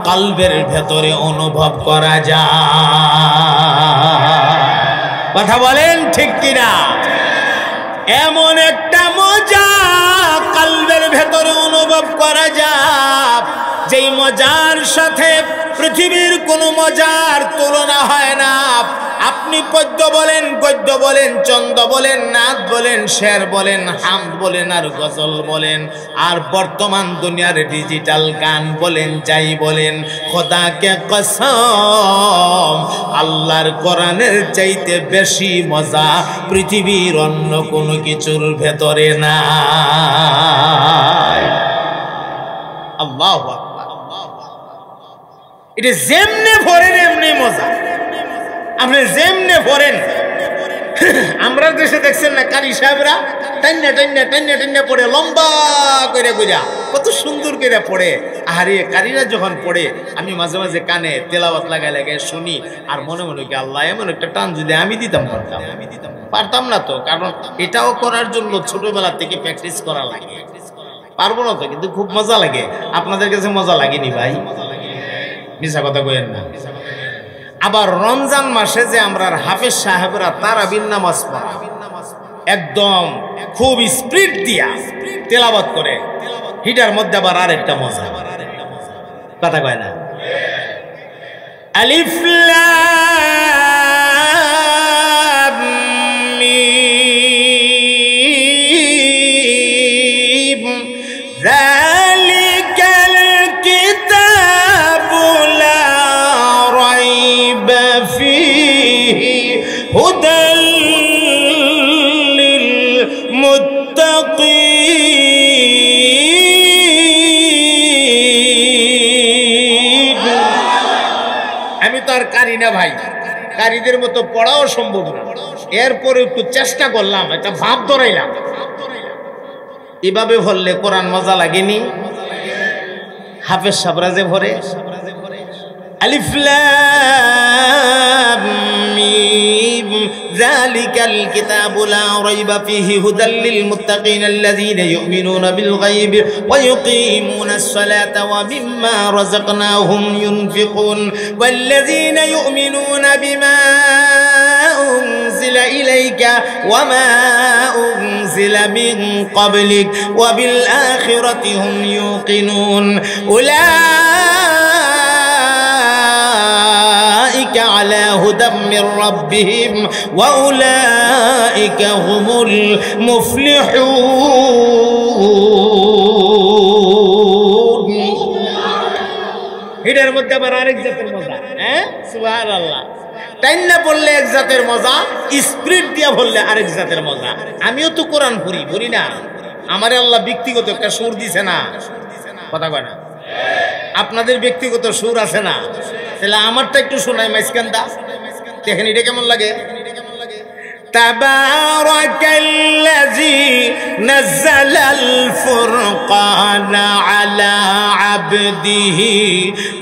কলবের ভেতরে অনুভব করা যায়। কথা বলেন ঠিক কিনা? এমন একটা মজা কলবের ভেতরে অনুভব করা যায়, যেই মজার সাথে পৃথিবীর কোনো মজার তুলনা হয় না। আপনি পদ্য বলেন, গদ্য বলেন, ছন্দ বলেন, নাচ বলেন, শের বলেন, হামদ বলেন, আর গজল বলেন, আর বর্তমান দুনিয়ার ডিজিটাল গান বলেন, যাই বলেন, খোদাকে কসম আল্লাহর কোরআনের চাইতে বেশি মজা পৃথিবীর অন্য কোনো কিছুর ভেতরে নাই। আল্লাহু আকবার। এটা যেমনে ভরেন এমনি মজা, আপনি যেমনে ভরেন। আমরা দেশে দেখছেন না, কারি সাহেবরা টান্না টান্না টান্না টান্না পড়ে, লম্বা করে কইরা কত সুন্দর করে পড়ে। আরে কারিরা যখন পড়ে, আমি মাঝে মাঝে কানে তেলাওয়াত লাগাই লাগাই শুনি, আর মনে মনে কি আল্লাহ এমন একটা টান যদি আমি দিতাম পারতাম না তো, কারণ এটাও করার জন্য ছোটবেলা থেকে প্র্যাকটিস করা লাগে। পারবো না তো, কিন্তু খুব মজা লাগে। আপনাদের কাছে মজা লাগেনি ভাই? মিছা কথা কইেন না। আবার রমজান মাসে যে আমরা হাফেজ সাহেবরা তারাবির নামাজ পড়া, একদম খুব স্পিড দিয়া তেলাওয়াত করে, হিটার মধ্যে আবার আরেকটা মজা। কথা কয় না? আলিফ লাম মিম যালিকাল কিতাবু লা রাইবা ফীহি হুদাল লিল মুত্তাকিন। আমি তো আর কারি না ভাই, কারিদের মতো পড়াও সম্ভব না। এরপরে একটু চেষ্টা করলাম, একটা ভাব ধরাইলাম, এভাবে ভরলে কোরআন মজা লাগেনি? হাফেজ সাবরা যে ভরে আলিফ লাম মিম যালিকাল কিতাবু লা রাইবা ফীহি হুদাল লিল মুত্তাকিন আল্লাযীনা ইউমিনুনা বিল গায়বি ওয়া ইউকিমুনাস সালাতা ওয়া মিম্মা রাযাকনাহুম ইউনফিকুন ওয়াল্লাযীনা ইউমিনুনা বিমা উনজিলা ইলাইকা ওয়া মা উনজিলা মিন ক্বাবলিক ওয়া বিল আখিরাতি হুম ইউকিনুন على هدى من ربهم وأولئك هم المفلحون এটার মধ্যে আবার আরেক জাতের মজা সুবহানাল্লাহ টাইনা বললে এক জাতের মজা স্পিরিট দিয়া বললে আরেক জাতের মজা আমিও তো কোরআন পড়ি না আমারে আল্লাহ ব্যক্তিগত একটা সুর দিছে না কথা কয় না আপনাদের ব্যক্তিগত সুর আছে না তাহলে আমারটা একটু শোনাই মাইসকান্দা দেখেন এটা কেমন লাগে তাবারাকাল্লাযী নাযালাল ফুরকানা আলা আবদিহি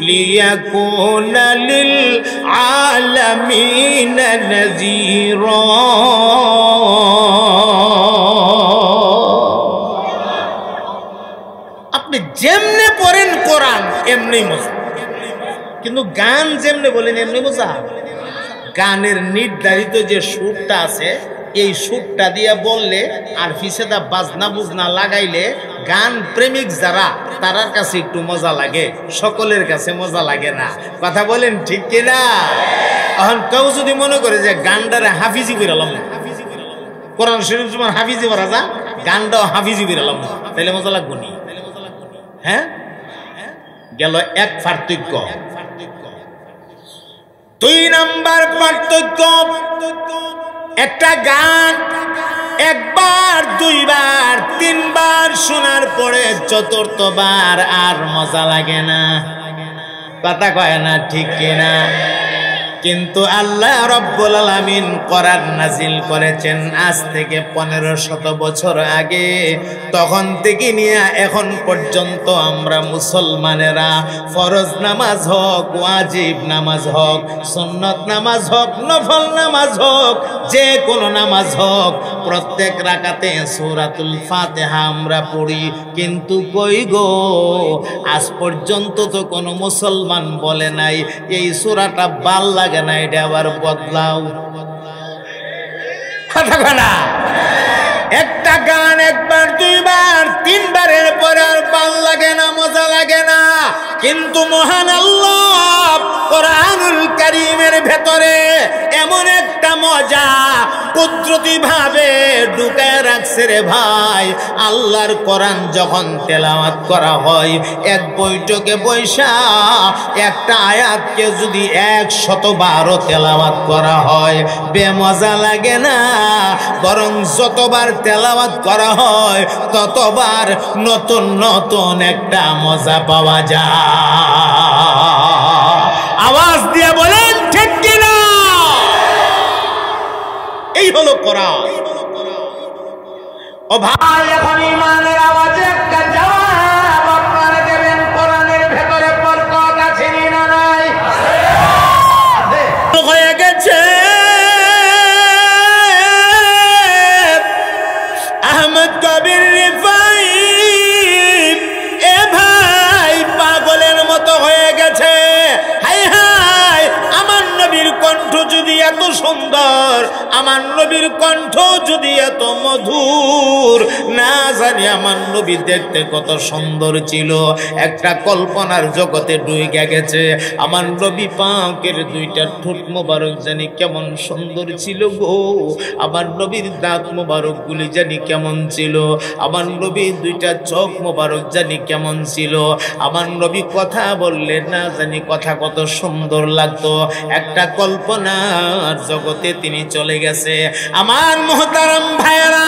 লিয়াকুনা লিল আলামিনা নাযীরা আপনি যেমনে পড়েন কোরআন এমনি মজা কিন্তু গান যেমনি বলেন এমনি মজা গানের নির্ধারিত যে সুরটা আছে এই সুরটা দিয়ে বললে আর পিছেদা বাজনা বুজনা লাগাইলে গান প্রেমিক যারা তারার কাছে একটু মজা লাগে সকলের কাছে মজা লাগে না কথা বলেন ঠিক কিনা এখন কেউ যদি মনে করে যে গানটারে হাফিজি বেরালাম না কোরআন শরীফ তোমার হাফিজি বলা যা গানটাও হাফিজি বেরালাম না তাহলে মজা লাগবো নি হ্যাঁ গেল এক পার্থক্য দুই নাম্বার পার্থক্য একটা গান একবার দুইবার তিনবার শোনার পরে চতুর্থবার আর মজা লাগে না কথা কয় না ঠিক কিনা কিন্তু আল্লাহ রব্বুল আলামিন কোরআন নাজিল করেছেন আজ থেকে 1500 বছর আগে তখন থেকে নিয়ে এখন পর্যন্ত আমরা মুসলমানেরা ফরজ নামাজ হোক ওয়াজিব নামাজ হোক সুন্নত নামাজ হোক নফল নামাজ হোক যে কোনো নামাজ হোক প্রত্যেক রাকাতে সূরাতুল ফাতিহা আমরা পড়ি কিন্তু কই গো আজ পর্যন্ত তো কোনো মুসলমান বলে নাই এই সূরাটা ভাল লাগে না এটা আবার বদলাও কথা না একটা গান একবার দুইবার তিনবারের পরে আর ভাল লাগে না মজা লাগে না কিন্তু মহান আল্লাহ কোরআনুল কারীমের ভেতরে এমন একটা মজা কুদরতি ভাবে ঢুকায় রাখছে রে ভাই আল্লাহর কোরআন যখন তেলাওয়াত করা হয় এক বৈঠকে বৈশা একটা আয়াতকে যদি 100বার তেলাওয়াত করা হয় বেমজা লাগে না বরং যতবার তেলাওয়াত করা হয় ততবার নতুন নতুন একটা মজা পাওয়া যায় আওয়াজ দিয়ে বলেন ঠিক কিনা এই হলো কোরআন ও ভাই এখন ঈমানের আওয়াজে একটা জবাব আপনারা দেবেন কোরআনের ভেতরে বরকত আছে না নাই আছে হয়ে গেছে আহমদ কবির রিফাই এ ভাই পাগলের মতো হয়ে গেছে হায় হায় আমার নবীর কণ্ঠ যদি এত সুন্দর আমার নবীর কণ্ঠ যদি এত মধুর না জানি আমার নবী দেখতে কত সুন্দর ছিল একটা কল্পনার জগতে ডুবে গেছে আমার নবী পাকের দুইটা ঠোঁট মোবারক জানি কেমন সুন্দর ছিল গো আমার নবীর দাঁত মোবারক গুলি জানি কেমন ছিল আমার নবীর দুইটা চোখ মোবারক জানি কেমন ছিল আমার নবী কথা বললে না জানি কথা কত সুন্দর লাগতো একটা কল্পনার জগতে তিনি চলে গেছে আমার মুহতারাম ভাইরা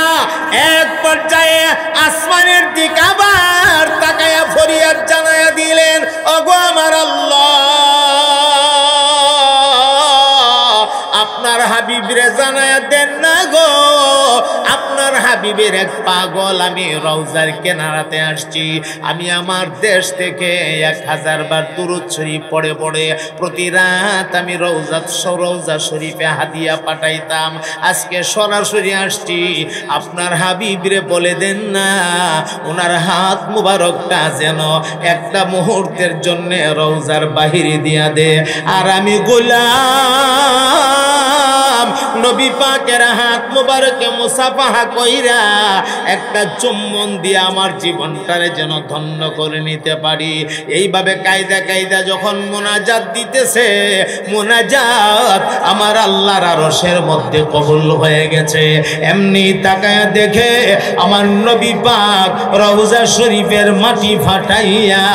এক পর্যায়ে আসমানের দিকে আবার তাকায়া ফরিয়াদ জানায়া দিলেন ওগো আমার আল্লাহ আপনার হাবিব রে হাবিবরে জানায়া দেন না গো, আপনার হাবিবের এক পাগল আমি রওজার কিনারাতে আসছি। আমি আমার দেশ থেকে 1000 বার দুরূদ শরীফ পড়ে পড়ে প্রতি রাত আমি রওজা শরীফে হাদিয়া পাঠাইতাম। আজকে সরাসরি আসছি, আপনার হাবিবরে বলে দেন না ওনার হাত মুবারকটা যেন একটা মুহূর্তের জন্য রওজার বাহিরে দিয়া দে। আর আমি গোলাম নবী পাকের হাত মুবারকে মুসাফাহা কইরা একটা চুম্বন দিয়ে আমার জীবনটারে যেন ধন্য করে নিতে পারি। এইভাবে কায়দা কায়দা যখন মোনাজাত দিতেছে, মোনাজাত আমার আল্লাহর আরশের মধ্যে কবুল হয়ে গেছে। এমনি তাকায়া দেখে আমার নবী পাক রওজা শরীফের মাটি ফাটাইয়া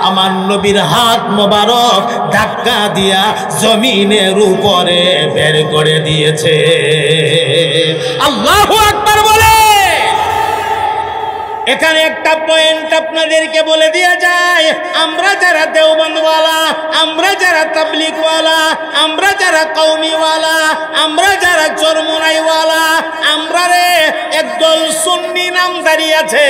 আমার নবীর হাত মোবারক ধাক্কা দিয়া জমিনের উপরে বের করে দিয়েছে। আল্লাহু আকবার বলে। এখানে একটা পয়েন্ট আপনাদেরকে বলে দেয়া যায়, আমরা যারা দেওবন্দওয়ালা, আমরা যারা তাবলীগওয়ালা, আমরা যারা কওমিওয়ালা, আমরা যারা চরমোনাইওয়ালা, আমরা রে একদল সুন্নি নামধারী আছে,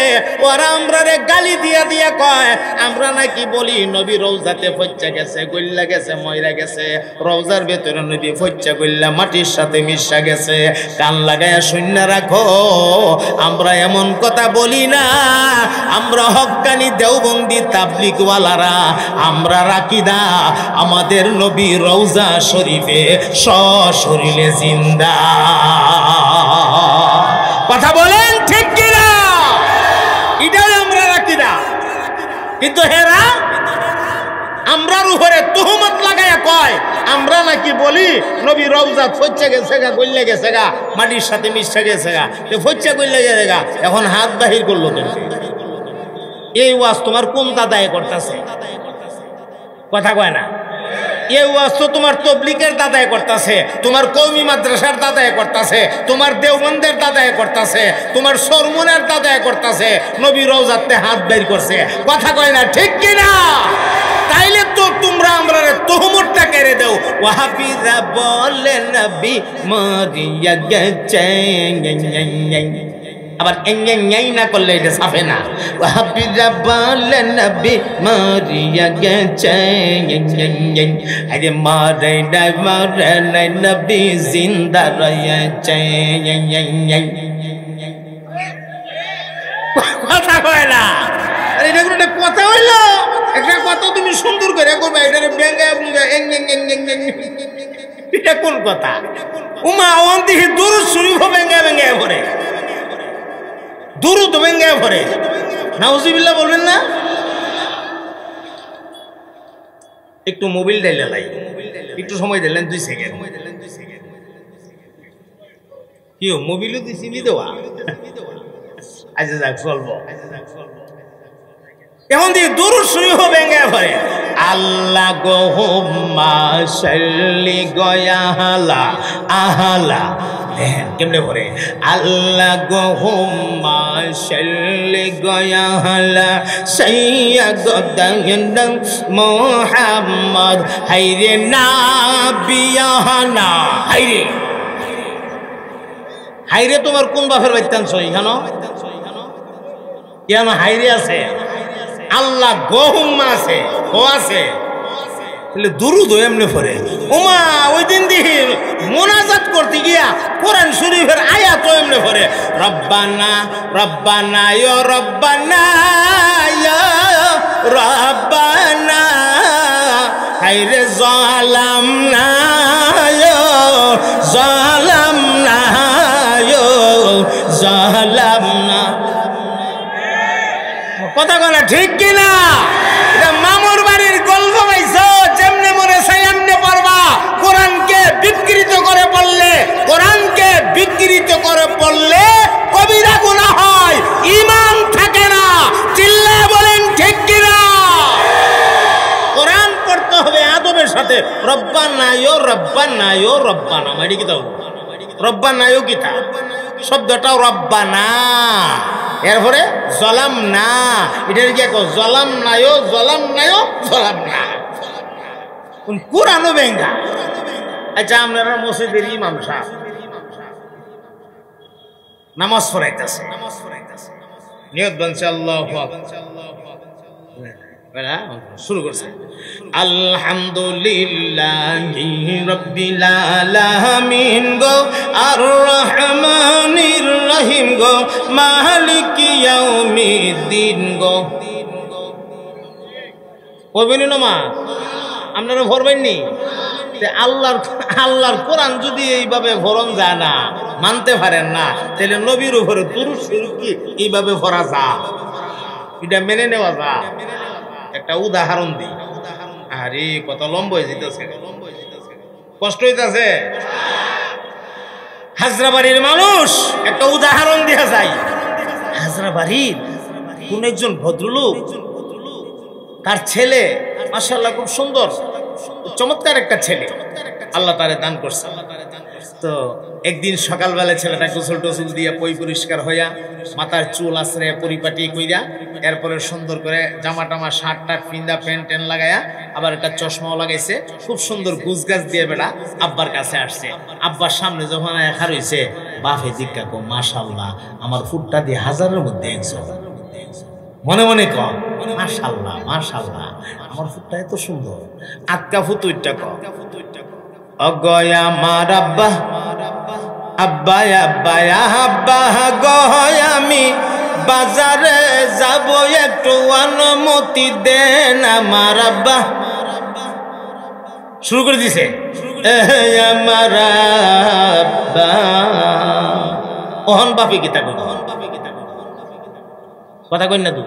ওরা আমরা রে গালি দিয়া দিয়া কয় আমরা নাকি বলি নবী রওজাতে ফচ্চা গেছে, গইল্লা গেছে, ময়রা গেছে। রওজার ভেতরে নবী ফচ্চা গইল্লা মাটির সাথে মিশা গেছে। কান লাগায়া শূন্য রাখো, আমরা এমন কথা বলি না। আমরা হক্কানি দেওবন্দি তাবলীগওয়ালারা আমরা রাকিদা আমাদের নবী রওজা শরীফে সশরীরে জিন্দা। কথা বলেন ঠিক কিনা? এটাই আমরা রাকিদা। কিন্তু হেরা আমরার উপরে তুহমত লাগায়া কয় আমরা নাকি বলি নবী রওজা ফচ্চা গেছে গা, গইল্লা গেছে গা, মাটির সাথে মিশে গেছে গা, ফচ্চা গইল্লা গেছে গা। এখন হাত বাহির করলো কেন? এই ওয়াজ তোমার কোন দাদায় করতেছে? কথা কয় না। এই ওয়াজ তো তোমার তবলিগের দাদায় করতেছে, তোমার কওমি মাদ্রাসার দাদায় করতেছে, তোমার দেওবন্দের দাদায় করতেছে, তোমার সরমনের দাদায় করতেছে। নবী রওজাতে হাত বের করছে। কথা কয় না ঠিক কিনা? তাইলে তো তোমরা আমরা তোহমতটা কেড়ে দাও। ওয়াহাবিরা বলে নবী মরিয়া গেছে, আবার এঙ্গাই না করলে এটা সাফে না। ওয়াহাবিরা বলে নবী মরিয়া গেছে, আরে মারে নাই মারে নাই নবী জিন্দা রয়েছে। কথা কয় না। আরে এটা কোনো কথা হইলো? একটা কথা তুমি সুন্দর করে করবে, এটা বেঙ্গা এটা কোন কথা? উমা ওন দিকে দুরূদ শরীফ বেঙ্গা বেঙ্গা ভরে, দুরূদ বেঙ্গা ভরে। নাউজুবিল্লাহ বলবেন না? একটু মোবাইল ডাইলে লাই, একটু সময় দিলেন 2 সেকেন্ড। কি মোবাইলও দিছি নি দেওয়া? আচ্ছা যাক চলবো। এখন দিয়ে দুরূদ শরীফ বেঙ্গা ভরে। আল্লাহ গোহুম্মা সাল্লি গয়ালা আহলা, দেখেন কেমনে ভরে। আল্লাহ গোহুম্মা সাল্লি গয়ালা সাইয়্যিদানা মুহাম্মদ হায়রে নাবিয়ানা। হায়রে হায়রে তোমার কোন বাপের বাইতান সই জানো? কেন হায়রে আছে? আল্লাহ গোহুম্মা আছে, ও আছে, তাহলে দুরূদ এমনি পড়ে। ওমা ওই দিন দিহি মোনাজাত করতে গিয়া কোরআন শরীফের আয়াত এমনি পড়ে। রব্বানা রব্বানা ইয়া রব্বানা ইয়া রব্বানা হায়রে জালামনা ইয়া জালামনা ইয়া জালামনা। কথা বলা ঠিক কিনা? এটা মামুর বাড়ির গল্প পাইছো, যেমনে মনে চাই এমনি পড়বা। কোরআনকে বিকৃত করে পড়লে, কোরআনকে বিকৃত করে পড়লে কবিরা গুনাহ হয়, ঈমান থাকে না। চিল্লায় বলেন ঠিক কিনা? কোরআন পড়তে হবে আদবের সাথে। রব্বানা ইয়া রব্বানা ইয়া রব্বানা, মানে কি দাও রব্বানা ইয়া কিতা শব্দটাও রব্বানা, এরপরে জলাম না, এটার কি জলাম নায়ো জলাম নায়ো জলাম না, কোরআনও বেঙ্গা। আচ্ছা আপনারা মসজিদের ইমাম সাহেব নামাজ পড়াইতেছে, নিয়ত বানছে আল্লাহু আকবার, শুরু করছে আলহামদুলিল্লাহি রাব্বিল আলামিন গো, আর রহমানির রহিম গো, মালিক ইয়াউমিদ্দিন গো। পড়বেন না মা, আপনারা পড়বেননি? আল্লাহর কোরআন যদি এইভাবে ভরণ যায় না, মানতে পারেন না, তাহলে নবীর উপরে দুরূদ শরীফ কি এইভাবে ভরা যায়? এটা মেনে নেওয়া যায়? একটা উদাহরণ দিই। আরে কত লম্বা হয়ে যেতেছে, কষ্ট হইতেছে। হাজরাবাড়ির মানুষ, একটা উদাহরণ দেওয়া যায়। হাজরাবাড়ির কোন একজন ভদ্রলোক, তার ছেলে মাশাআল্লাহ খুব সুন্দর, চমৎকার একটা ছেলে আল্লাহ তারে দান করছে। তো একদিন সকালবেলা ছেলেটা গোসল টোসল দিয়ে পই পরিষ্কার হইয়া, মাথার চুল আশ্রে পরিপাটি কইরা, এরপরে সুন্দর করে জামা টামা শার্ট টার্ট পিন্দা, প্যান্ট ট্যান্ট লাগাইয়া, আবার একটা চশমাও লাগাইছে, খুব সুন্দর গুজগাছ দিয়ে বেড়া আব্বার কাছে আসছে। আব্বার সামনে যখন একা রয়েছে, বাপে জিজ্ঞা কো, মাশাআল্লাহ আমার ফুটটা দিয়ে হাজারের মধ্যে একজন। মনে মনে কম, মাশাআল্লাহ মাশাআল্লাহ আমার ফুটটা এত সুন্দর। আটকা ফুতুইটা কম, অগয়া আমার আব্বা, আব্বা আব্বা আব্বা গয় আমি বাজারে যাব, একটু অনুমতি দেন আমার আব্বা। শুরু করে দিছে আমার আব্বা। ওহন বাপি গীতা কই, কথা কই না তুই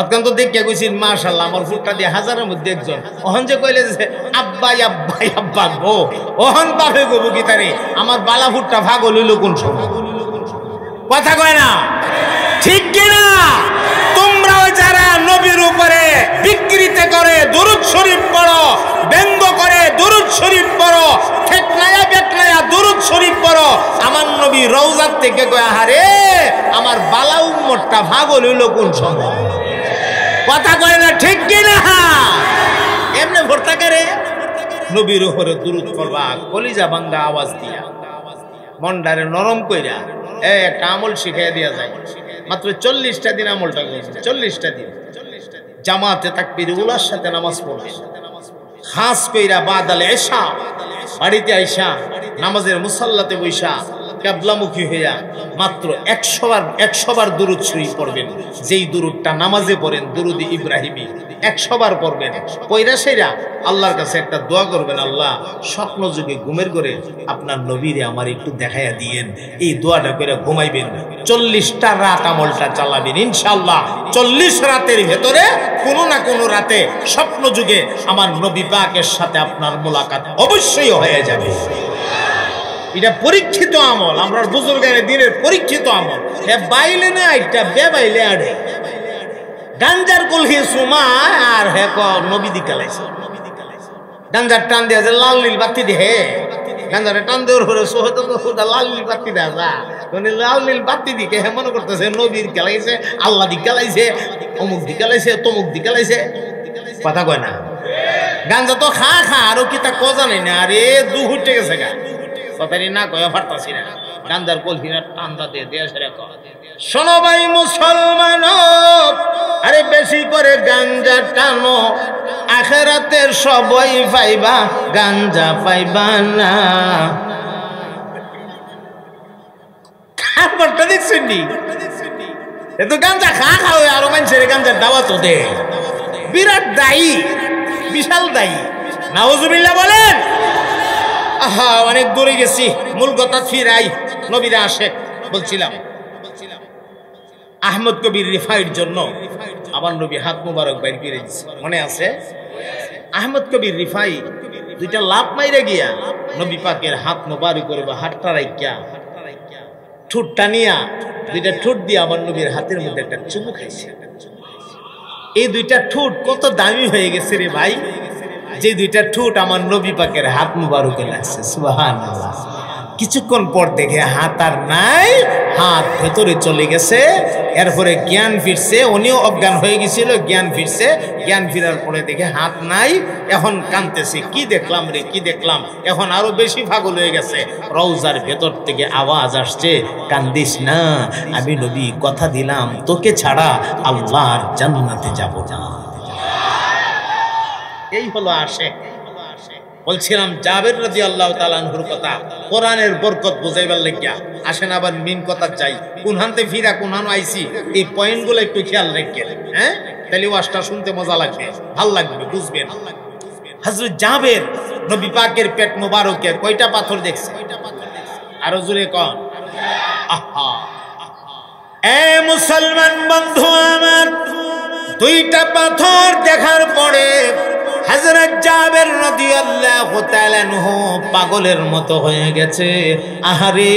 অত্যন্ত দেখিয়া কইছিস মাশাআল্লাহ আমার ফুটটা দিয়ে হাজারের মধ্যে একজন। ওহন যে কইলে যে আব্বা আব্বা আব্বা গো, ওহন বাপে গো গীতারে আমার বালা ফুটটা ভাগ হইল কোন সময়? কথা কয় না, ঠিক কিনা? তোমরাও যারা নবীর উপরে বিকৃতি করে দুরূদ শরীফ পড়ো, ব্যঙ্গ করে দুরূদ শরীফ পড়ো, ঠেকনায়া বেকনায়া দুরূদ শরীফ পড়ো, আমার নবী রওজার থেকে কয় আহারে আমার বালা উম্মতটা ভাগ হইল কোন সময়? কথা কয় না, ঠিক কিনা? এমনি ভর্তা করে নবীর উপরে দুরূদ পড়বা কলিজা ভাঙ্গা আওয়াজ দিয়া, মনটারে নরম কইরা। একটা আমল শিখাইয়া দিয়া যায়, মাত্র 40টা দিন আমলটা করছে। 40টা দিন জামাতে তাকবীর উলার সাথে নামাজ পড়বে, খাস কইরা বাদাল এশা বাড়িতে আইসা নামাজের মুসাল্লাতে বইসা কিবলামুখী হইয়া মাত্র 100 বার দুরূদ শরীফ পড়বেন। যেই দুরূদটা নামাজে পড়েন, দুরূদ ইব্রাহিমী 100 বার পড়বেন। পয়রা সেরা আল্লাহর কাছে একটা দোয়া করবেন, আল্লাহ স্বপ্ন যুগে ঘুমের করে আপনার নবীরে আমার একটু দেখাইয়া দিয়েন। এই দোয়াটা করে ঘুমাইবেন। 40টা রাত আমলটা চালাবেন ইনশাআল্লাহ। 40 রাতের ভেতরে কোনো না কোনো রাতে স্বপ্ন যুগে আমার নবী পাকের সাথে আপনার মোলাকাত অবশ্যই হয়ে যাবে। এটা পরীক্ষিত আমল, আমরা বুজুর্গের দিনের পরীক্ষিত আমল। হে বাইলে না, এটা বেবাইলে আড়ে গাঞ্জার কলহি সুমা আর হে ক নবী দিকালাইছে। গাঞ্জার টান দিয়া যে লাল নীল বাতি দে, হে গাঞ্জারে টান দেওয়ার পরে সোহত লাল নীল বাতি দেয়া যা, মানে লাল নীল বাতি দিকে হে মনে করতেছে নবীর গেলাইছে, আল্লাহ দিকালাইছে, অমুক দিকালাইছে, তমুক দিকালাইছে। কথা কয় না? গাঞ্জা তো খা খা আরো কি তা কজা নেই না, আরে দু উঠে গেছে গা, কথাটি না কয়ে পারতাছি না। গাঞ্জার কলহিরা টান্দা দিয়ে দেশে রেখো। শোনো ভাই মুসলমান, আরে বেশি করে গাঞ্জা টানো, আখেরাতের সবই পাইবা, গাঞ্জা পাইবা না। খাবারটা দেখছেন নি? এত গাঞ্জা খা খা হয়ে আরো মানুষের গাঞ্জার দাওয়াত দে, বিরাট দায়ী, বিশাল দায়ী। নাউজুবিল্লাহ বলেন। আহা অনেক দূরে গেছি, মূল কথা ফিরাই। নবীরা আসে বলছিলাম, আহমদ কবির রিফাইর জন্য আমার নবী হাত মুবারক বাইর করে দিচ্ছে, মনে আছে? আহমদ কবির রিফাই দুইটা লাভ মাইরে গিয়া নবী পাকের হাত মুবারক করে বা হাতটা রাইখা ঠোঁটটা নিয়া দুইটা ঠোঁট দিয়ে আমার নবীর হাতের মধ্যে একটা চুমু খাইছে। এই দুইটা ঠোঁট কত দামি হয়ে গেছে রে ভাই, যে দুইটা ঠোঁট আমার নবী পাকের হাত মুবারকে লাগছে। সুবহানাল্লাহ। কিছুক্ষণ পর দেখে হাত আর নাই, হাত ভেতরে চলে গেছে। এরপরে জ্ঞান ফিরছে, উনিও অজ্ঞান হয়ে গেছিল, জ্ঞান ফিরছে। জ্ঞান ফিরার পরে দেখে হাত নাই, এখন কাঁদতেছে, কি দেখলাম রে, কি দেখলাম। এখন আরো বেশি পাগল হয়ে গেছে। রওজার ভেতর থেকে আওয়াজ আসছে, কান্দিস না, আমি নবী কথা দিলাম তোকে ছাড়া আল্লাহর জান্নাতে যাব না। এই হলো আশিক। বলছিলাম জাবের রাদিয়াল্লাহু তাআলা আনহুর কথা, কোরআনের বরকত বুঝাইবার লাগিয়া। আসেন আবার মেন কথা চাই, কোনহানতে ফিরা কোনহান আইছি, এই পয়েন্টগুলো একটু খেয়াল রাখবেন। হ্যাঁ, তাহলে ওয়াজটা শুনতে মজা লাগবে, ভাল লাগবে, বুঝবেন। হযরত জাবের নবী পাকের পেট মোবারকে কয়টা পাথর দেখছে? আরো জোরে কোন? আহা, এ মুসলমান বন্ধু আমার, দুইটা পাথর দেখার পরে হযরত জাবের রাদিয়াল্লাহু তাআলা আনহু পাগলের মতো হয়ে গেছে। আহারে,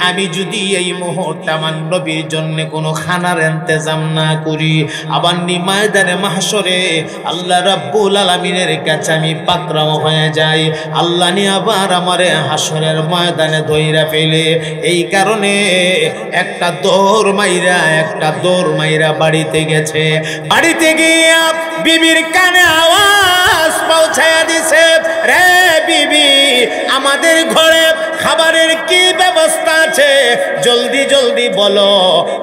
আমি যদি এই মুহূর্তে আমার নবীর জন্য কোনো খানার ইন্তজাম না করি, আবার ময়দানে মাহশরে আল্লাহ রাব্বুল আলামিনের কাছে আমি পাকড়াও হয়ে যাই, আল্লাহ নি আবার আমারে হাসরের ময়দানে ধইরা ফেলে। এই কারণে একটা দৌড় মাইরা বাড়িতে গেছে। বাড়িতে গিয়া বিবির কানে আওয়াজ পৌঁছায়া দিছে, রে বিবি, আমাদের ঘরে খাবারের কি ব্যবস্থা আছে, জলদি জলদি বলো।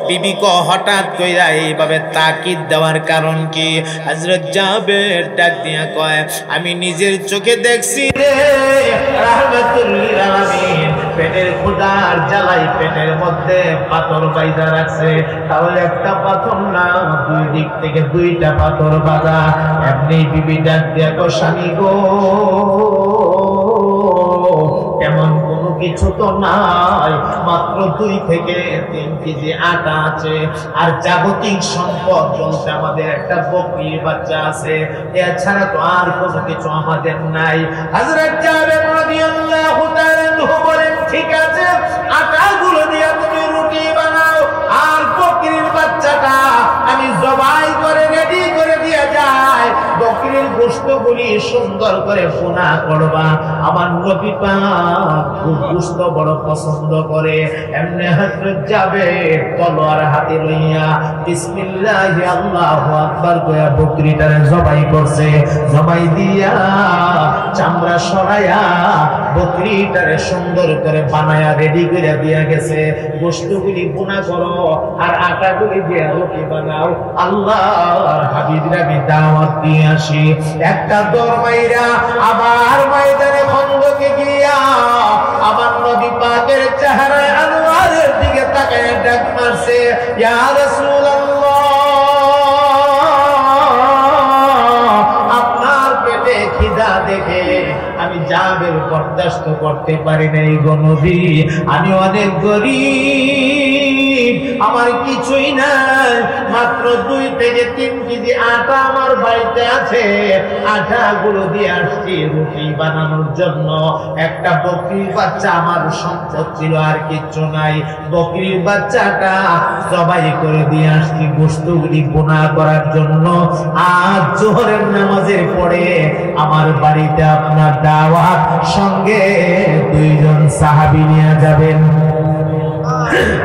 বিবি ক হঠাৎ কইরা এইভাবে তাকিদ দেওয়ার কারণ কি? হযরত জাবের ডাক দিয়া কয়, আমি নিজের চোখে দেখছি রে রাহমাতুল লিল আলামিন পেটের ক্ষুধার জ্বালাই পেটের মধ্যে পাথর বাইজা রাখছে। তাহলে একটা পাথর না, দুই দিক থেকে দুইটা পাথর বাঁধা। এমনি বিবি ডাক দিয়া কয়, স্বামী গো, এমন কোনো কিছু তো নাই, মাত্র 2 থেকে 3 কেজি আটা আছে, আর জাগতিক সম্পদ বলতে আমাদের একটা বকরির বাচ্চা আছে, এছাড়া তো আর কোনো কিছু আমাদের নাই। হযরত জাবের রাদিয়াল্লাহু তাআলা আনহু বলেন, ঠিক আছে, আটাগুলো দিয়ে তুমি রুটি বানাও, আর বকরির বাচ্চাটা আমি জবাই করে রেডি করে দিয়ে যাই। বকরির গোশতগুলি সুন্দর করে ভুনা করবা। আমার নবী পাক গোশত বড় পছন্দ করে। এমনি হযরত জাবের তলোয়ার হাতে লইয়া বিসমিল্লাহি আল্লাহু আকবার কইয়া বকরিটারে জবাই করছে। জবাই দিয়া চামড়া সরাইয়া বকরিটারে সুন্দর করে বানায়া রেডি করে দিয়া গেছে। গোশতগুলি ভুনা করো আর আটাগুলি দিয়ে রুটি বানাও। আল্লাহর হাবিবরা আমি দাওয়াত দিয়ে আসি। একটা দৌড় মাইরা আবার ময়দানে খন্দকে গিয়া আমার নবী পাকের চেহারায় আনোয়ারের দিকে তাকায় ডাক মারছে, ইয়া রাসূলুল্লাহ, আপনার পেটে খিদা দেখে আমি জাবের বরদাস্ত করতে পারি নাই গো নবী, আমি অনেক গরীব, আমার কিছুই নাই, মাত্র 2 থেকে 3 কেজি আটা আমার বাড়িতে আছে, আটাগুলো দিয়ে আসছি রুটি বানানোর জন্য। একটা বকরির বাচ্চা আমার সম্পদ ছিল, আর কিচ্ছু নাই। বকরির বাচ্চাটা জবাই করে দিয়ে আসছি গোশতগুলি ভুনা করার জন্য। আজ জোহরের নামাজের পরে আমার বাড়িতে আপনার দাওয়াত, সঙ্গে 2 জন সাহাবী নিয়ে যাবেন।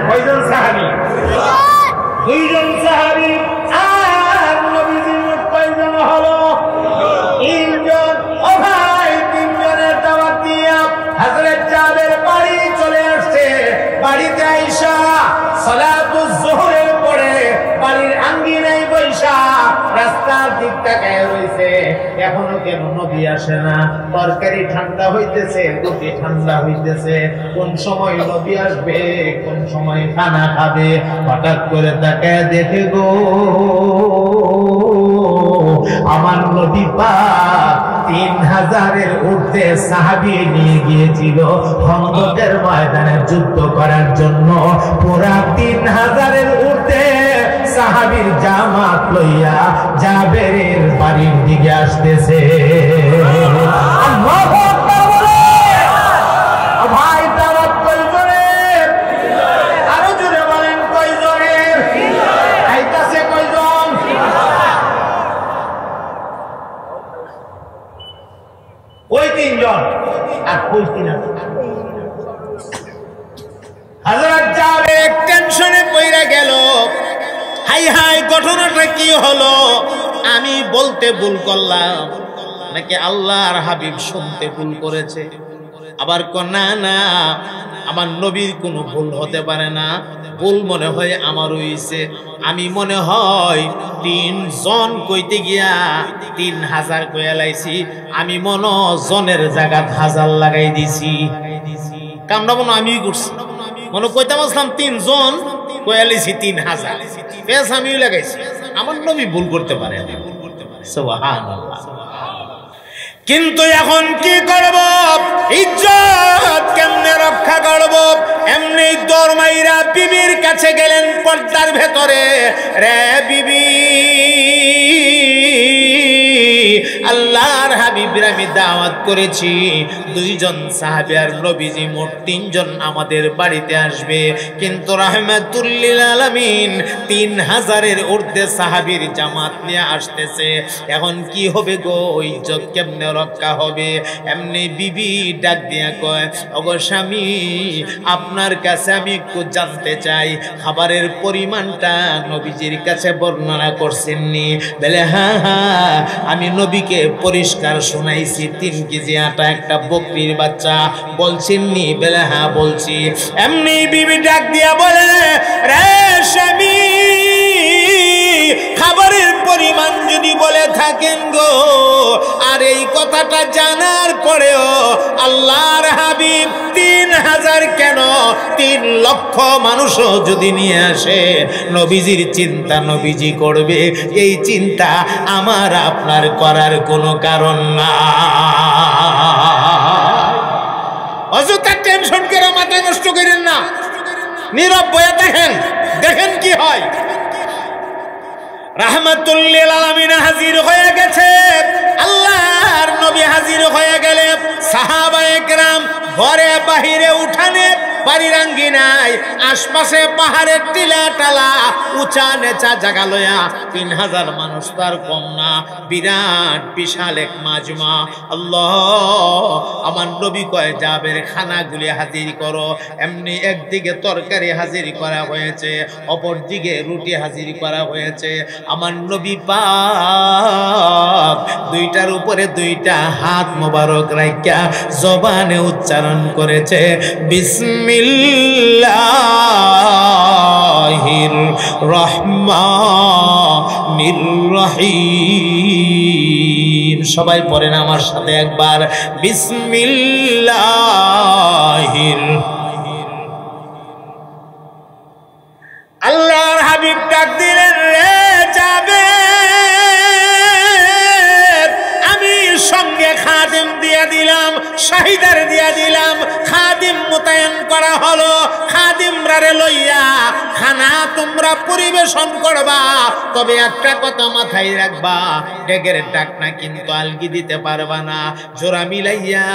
কয়জন সাহাবী? 2 জন সাহাবী। আর নবীজির মোট কয়জন হলো? 3 জন। ও ভাই, 3 জনের দাওয়াত দিয়া হযরত জাবের বাড়ি চলে আসছে। বাড়িতে আইসা সালাতুজ যোহরের পরে বাড়ির আঙ্গিনায় বৈশা রাস্তার দিক তাকায় রইছে, এখনো কেন নবী আসে না? তরকারি ঠান্ডা হইতেছে, রুটি ঠান্ডা হইতেছে, কোন সময় নবী আসবে, কোন সময় খানা খাবে? হঠাৎ করে তাকায় দেখে গো, আমার নবী পাক 3000-এর ঊর্ধ্বে সাহাবী নিয়ে গিয়েছিল খন্দকের ময়দানে যুদ্ধ করার জন্য। পুরা 3000-এর ঊর্ধ্বে সাহাবীর জামাত লইয়া জাবেরের বাড়ির দিকে আসতেছে। আল্লাহু আকবার বলে। ভাই, দাওয়াত কয়জনের? আরো জোরে বলেন, কয়জনের? আইতাছে কয়জন? ওই 3 জন আর ওই 3 জন। হযরত জাবের টেনশনে পড়ে গেল, হাই হাই ঘটনাটা কি হলো? আমি বলতে ভুল করলাম নাকি আল্লাহর হাবিব শুনতে ভুল করেছে? আবার না না, আমার নবীর কোনো ভুল হতে পারে না, ভুল মনে হয় আমার হইছে। আমি মনে হয় 3 জন কইতে গিয়া 3000 কইয়া লাইছি, আমি মনে জনের জায়গা 1000 লাগাই দিছি। কামটা মনে আমি করছি, মনে কইতাম আসলাম 3 জন কইয়া লাইছি 3000, বেশ আমিও লাগাইছি। আমার নবী ভুল করতে পারে না, সুবহানাল্লাহ। কিন্তু এখন কি করব? ইজ্জত কেমনে রক্ষা করব? এমনি দরমাইরা বিবির কাছে গেলেন পর্দার ভেতরে, রে বিবি, আল্লাহর হাবিবের আমি দাওয়াত করেছি, 2 জন সাহাবী আর নবীজি মোট 3 জন আমাদের বাড়িতে আসবে, কিন্তু রাহমাতুল লিল আলামিন 3000-এর ঊর্ধ্বে সাহাবীর জামাত নিয়ে আসতেছে। এখন কি হবে গো? ইজ্জত কেমনে রক্ষা হবে? এমনি বিবি ডাক দিয়া কয়, ওগো স্বামী, আপনার কাছে আমি একটু জানতে চাই, খাবারের পরিমাণটা নবীজির কাছে বর্ণনা করছেননি? বলে হ্যাঁ হ্যাঁ, আমি নবীকে পরিষ্কার শোনাইছি 3 কেজি আটা, একটা বকরির বাচ্চা, বলছেননি? বলে হ্যাঁ বলছি। এমনি বিবি ডাক দিয়া বলে, রে স্বামী, খাবারের পরিমাণ যদি বলে থাকেন গো, আর এই কথাটা জানার পরেও আল্লাহর হাবিব 3000 কেন 3 লক্ষ মানুষও যদি নিয়ে আসে, নবীজির চিন্তা নবীজি করবে, এই চিন্তা আমার আপনার করার কোনো কারণ না। অযথা টেনশন করে মাথা নষ্ট করেন না, নীরব বয়া দেখেন, দেখেন কি হয়। রাহমাতুল লিল আলামিন হাজির হয়ে গেছে, আল্লাহর নবী হাজির হয়ে গেলে সাহাবায়ে কেরাম ঘরে বাহিরে উঠানে বাড়ির আঙ্গিনায় আশপাশে পাহাড়ের টিলা টালা উঁচা নেচা জায়গা লয়া 3000 মানুষ তার কম না, বিরাট বিশাল এক মাজমা। আল্লাহ, আমার নবী কয় জাবের খানাগুলি হাজির করো। এমনি একদিকে তরকারি হাজির করা হয়েছে, অপর দিকে রুটি হাজির করা হয়েছে। আমার নবী পাক 2টার উপরে 2টা হাত মোবারক রাইখা জবানে উচ্চারণ করেছে, বিসমিল্লাহির রহমানির রহিম। সবাই পড়েন আমার সাথে একবার, বিসমিল্লাহির। আল্লাহর হাবিব ডাক দিলেন, রে যাবে, আমি সঙ্গে খাদিম দিয়ে দিলাম, শাহিদার দিয়ে দিলাম, খাদিম মোতায়েন করা হলো। খাদিমরারে লইয়া খানা তোমরা পরিবেশন করবা, তবে একটা কথা মাথায় রাখবা, ডেকের ডাকনা কিন্তু আলগি দিতে পারবা না। জোড়া মিলাইয়া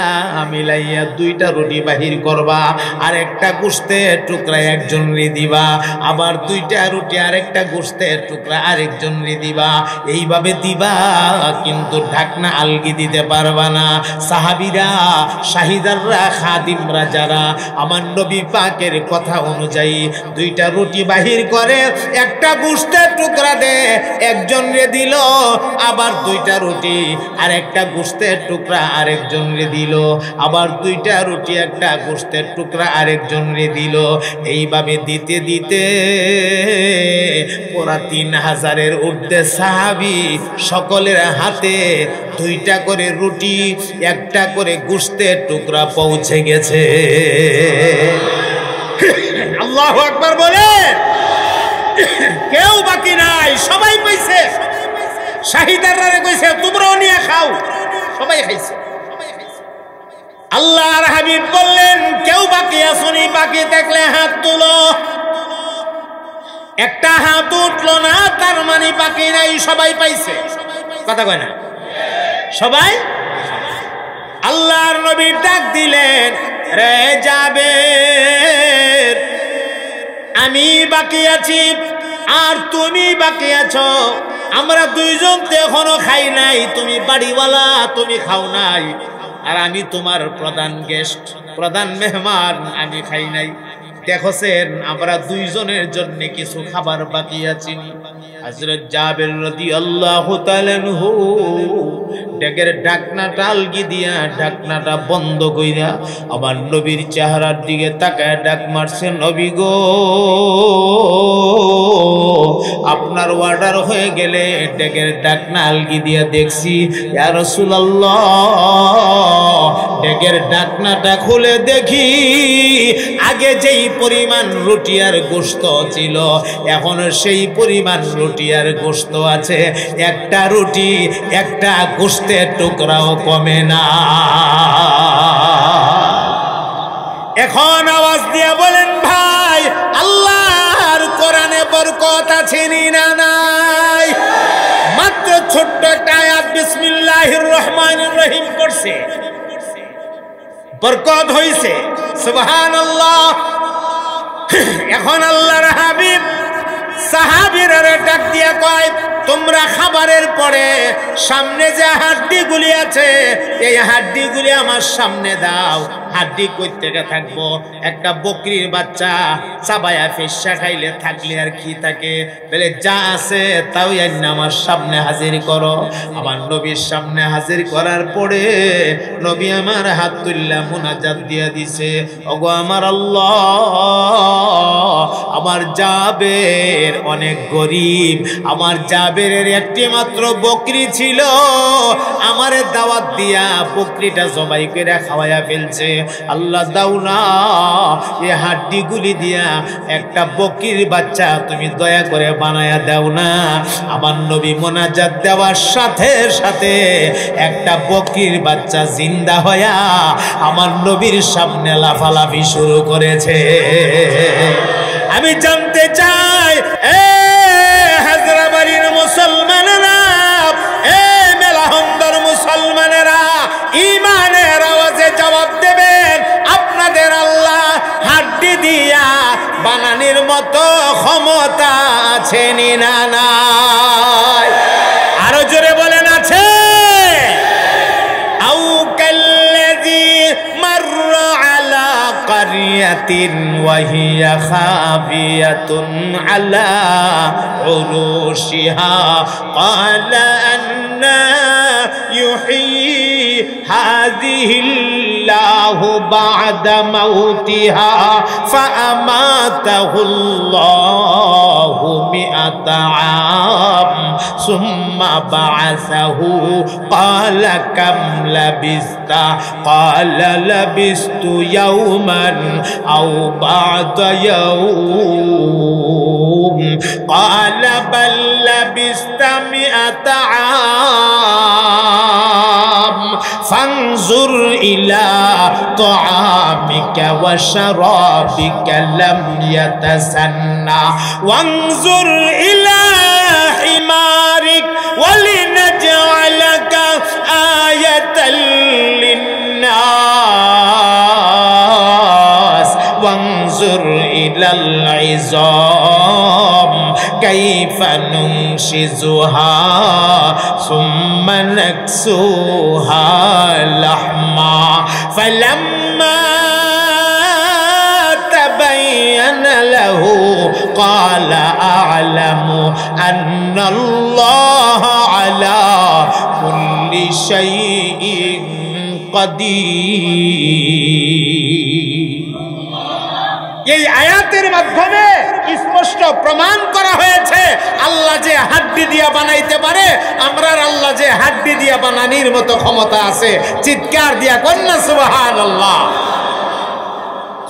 মিলাইয়া 2টা রুটি বাহির করবা, আর একটা গোশতের টুকরা একজনরে দিবা, আবার 2টা রুটি আর একটা গোশতের টুকরা আরেকজনরে দিবা, এইভাবে দিবা, কিন্তু ঢাকনা আলগি দিতে পারবা না। সাহাবীরা, শাহিদাররা, খাদিমরা যারা আমার নবী পাকের কথা অনুযায়ী 2টা রুটি বাহির করে, একটা গোশতের টুকরা দে একজনরে দিল, আবার 2টা রুটি আর একটা গোশতের টুকরা আরেকজনরে দিল, আবার 2টা রুটি একটা গোশতের টুকরা আরেকজনরে দিল। এইভাবে দিতে দিতে পুরা 3000-এর ঊর্ধ্বে সাহাবী সকলের হাতে 2টা করে রুটি, একটা করে গোশতের টুকরা পৌঁছে গেছে। আল্লাহু আকবার বলে, কেউ বাকি নাই, সবাই পাইছে। শাহিদাররা কইছে তোমরাও নিয়ে খাও, সবাই খাইছে। আল্লাহর হাবিব বললেন, কেউ বাকি আসনি? বাকি দেখলে হাত তুলো। একটা হাত উঠলো না, তার মানে বাকি নাই, সবাই পাইছে। কথা কয় না? সবাই। আল্লাহর নবী ডাক দিলেন, রে যাবে, আমি বাকি আছি আর তুমি বাকি আছো, আমরা 2 জন তো এখনো খাই নাই, তুমি বাড়িওয়ালা, তুমি খাও নাই, আর আমি তোমার প্রধান গেস্ট, প্রধান মেহমান, আমি খাই নাই। দেখছেন আমরা দুইজনের জন্য কিছু খাবার বাকি আছে। হযরত জাবের রাদিয়াল্লাহু তাআলা আনহু ডেকের ঢাকনাটা আলগি দিয়া ঢাকনাটা বন্ধ কইরা আমার নবীর চেহারার দিকে তাকায় ডাক মারছে, নবী গো আপনার অর্ডার হয়ে গেলে ডেকের ঢাকনা আলগি দিয়া দেখছি ইয়া রাসূলুল্লাহ, ডেকের ঢাকনাটা খুলে দেখি আগে যেই পরিমাণ রুটি আর গোশত ছিল এখন সেই পরিমাণ রুটি আর গোশত আছে, একটা রুটি একটা গোশতের টুকরাও কমে না। এখন আওয়াজ দিয়ে বলেন ভাই আল্লাহর কোরআনে বরকত আছে না নাই? মাত্র ছোট্ট একটা আয়াত বিসমিল্লাহির রহমানির রহিম পড়ছে, বরকত হইছে, সুবহানাল্লাহ। এখন আল্লাহর হাবিব সাহাবীরা ডাক দিয়া কয়, তোমরা খাবারের পরে সামনে যে হাড্ডিগুলি আছে এই হাড্ডিগুলি আমার সামনে দাও। হাড্ডি কই থেকে থাকবো? একটা বকরির বাচ্চা চাবায়া ফেসা খাইলে থাকলে আর কি থাকে? বলে যা আছে তাও আমার সামনে হাজির করো। আমার নবীর সামনে হাজির করার পরে নবী আমার হাত তুললা মুনাজাত দিয়া দিছে, ওগো আমার আল্লাহ, আমার জাবের অনেক গরিব, আমার জাবেরের একটি মাত্র বকরি ছিল, আমারে দাওয়াত দিয়া বকরিটা জবাই করে খাওয়াইয়া ফেলছে। আল্লাহ দাও না এই হাড্ডিগুলি দিয়া একটা বকরির বাচ্চা তুমি দয়া করে বানায়া দাও না। আমার নবী মোনাজাত দেওয়ার সাথে সাথে একটা বকরির বাচ্চা জিন্দা হইয়া আমার নবীর সামনে লাফালাফি শুরু করেছে। আমি জানতে চাই এ হায়দ্রাবাদের মুসলমানেরা, এ মেলাহন্দর মুসলমানেরা, ইমানের আওয়াজে জবাব দেবেন, আপনাদের আল্লাহ হাড্ডি দিয়া বানানির মতো ক্ষমতা আছে না নাই? আরো জোরে বলেন আছে? আউ কাল্লাযী মাররা আলা কারিয়াতিন ওয়া হিয়া খাবিয়াতুন আলা উরুশিহা ক্বালা আন্না يحيي هذه الله بعد موتها فأماته الله 100 عام ثم بعثه قال كم لبثت قال لبثت يوما أو بعد يوم قال بل لبثت 100 عام فانظر إلى طعامك وشرابك لم يتسنى وانظر إلى حمارك ولنجعلك آية للناس وانظر إلى العظام كيف ننشزها ثم نكسوها لحما فلما تبين له قال أعلم أن الله على كل شيء قدير। এই আয়াতের মাধ্যমে স্পষ্ট প্রমাণ করা হয়েছে আল্লাহ যে হাড্ডি দিয়া বানাইতে পারে, আমরার আল্লাহ যে হাড্ডি দিয়া বানানির মতো ক্ষমতা আছে। চিৎকার দিয়া কন্যা সুবহানাল্লাহ।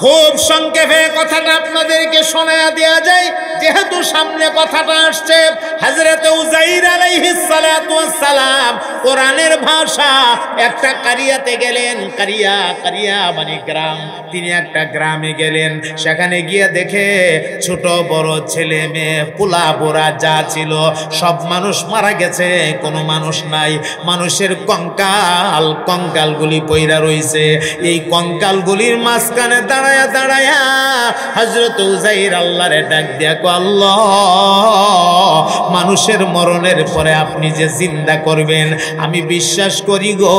খুব সংক্ষেপে কথাটা আপনাদেরকে শোনায়া দেয়া যায়, যেহেতু সামনে কথাটা আসছে। হযরত উযাইর আলাইহিস সালাতু ওয়াস সালাম কোরআনের ভাষা একটা কারিয়াতে গেলেন। কারিয়া মানে গ্রাম। তিনি একটা গ্রামে গেলেন, সেখানে গিয়ে দেখে ছোট বড় ছেলে মেয়ে পোলা বোরা যা ছিল সব মানুষ মারা গেছে, কোনো মানুষ নাই। মানুষের কঙ্কালগুলি পইরা রইছে। এই কঙ্কালগুলির মাঝখানে দাঁড়ায় দাঁড়ায়া দাঁড়ায়া হযরত উযাইর আল্লাহরে ডাক দিয়া কয়, আল্লাহ, মানুষের মরণের পরে আপনি যে জিন্দা করবেন আমি বিশ্বাস করি গো।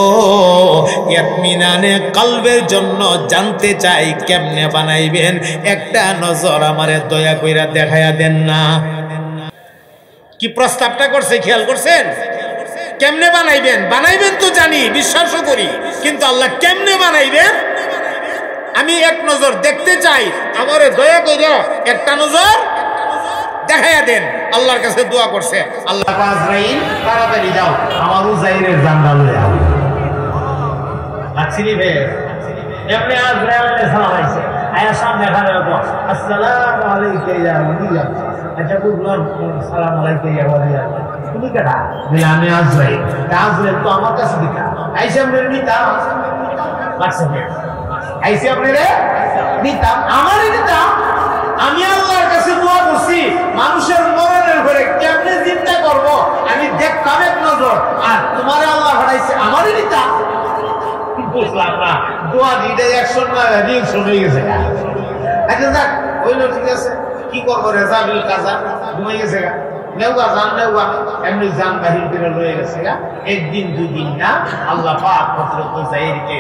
ইতমিনানে কলবের জন্য জানতে চাই কেমনে বানাইবেন, একটা নজর আমারে দয়া কইরা দেখায়া দেন না। কি প্রস্তাবটা করছে খেয়াল করছেন? কেমনে বানাইবেন? বানাইবেন তো জানি, বিশ্বাসও করি, কিন্তু আল্লাহ কেমনে বানাইবেন আমি এক নজর দেখতে চাই, আমারে দয়া কইরা একটা নজর দেখায়া দেন। আল্লাহর কাছে দোয়া করছে, আল্লাহ আজরাইল তাড়াতাড়ি যাও আমার উযাইরের জানটা লইয়া আও। আসিনি বে এমনি আজরাইল সালাম আইছে, আয়া সামনে খাড়া হলো, আসসালামু আলাইকা ইয়া ওলিয়া। আচ্ছা বুঝলাম, আসসালামু আলাইকা ইয়া ওলিয়া। তুমি কেডা? বলে আমি আজরাইল। আজরাইল তো আমার কাছে দিকা আইছে, আমরা নিতাম লাগছে, আইছে আপনারে নিতাম, আমারই নিতাম। আমি আল্লাহর কাছে দোয়া করছি মানুষের মরণের পরে কেমনে চিন্তা করব আমি দেখতাম এক নজর, আর তোমার আল্লাহ হারাইছে আমারই নিতাম। বুঝলাম না, দোয়া দিতে অ্যাকশন না রিঅ্যাকশন হয়ে গেছে। আচ্ছা যাক, হইল, ঠিক আছে, কি করবো, রেজা বিল কাজা, ঘুমাই গেছে গা, নেওয়া জান নেওয়া এমনি জান বাহির করে রয়ে গেছে গা। একদিন দুদিন না, আল্লাহ পাক হযরত উযাইরকে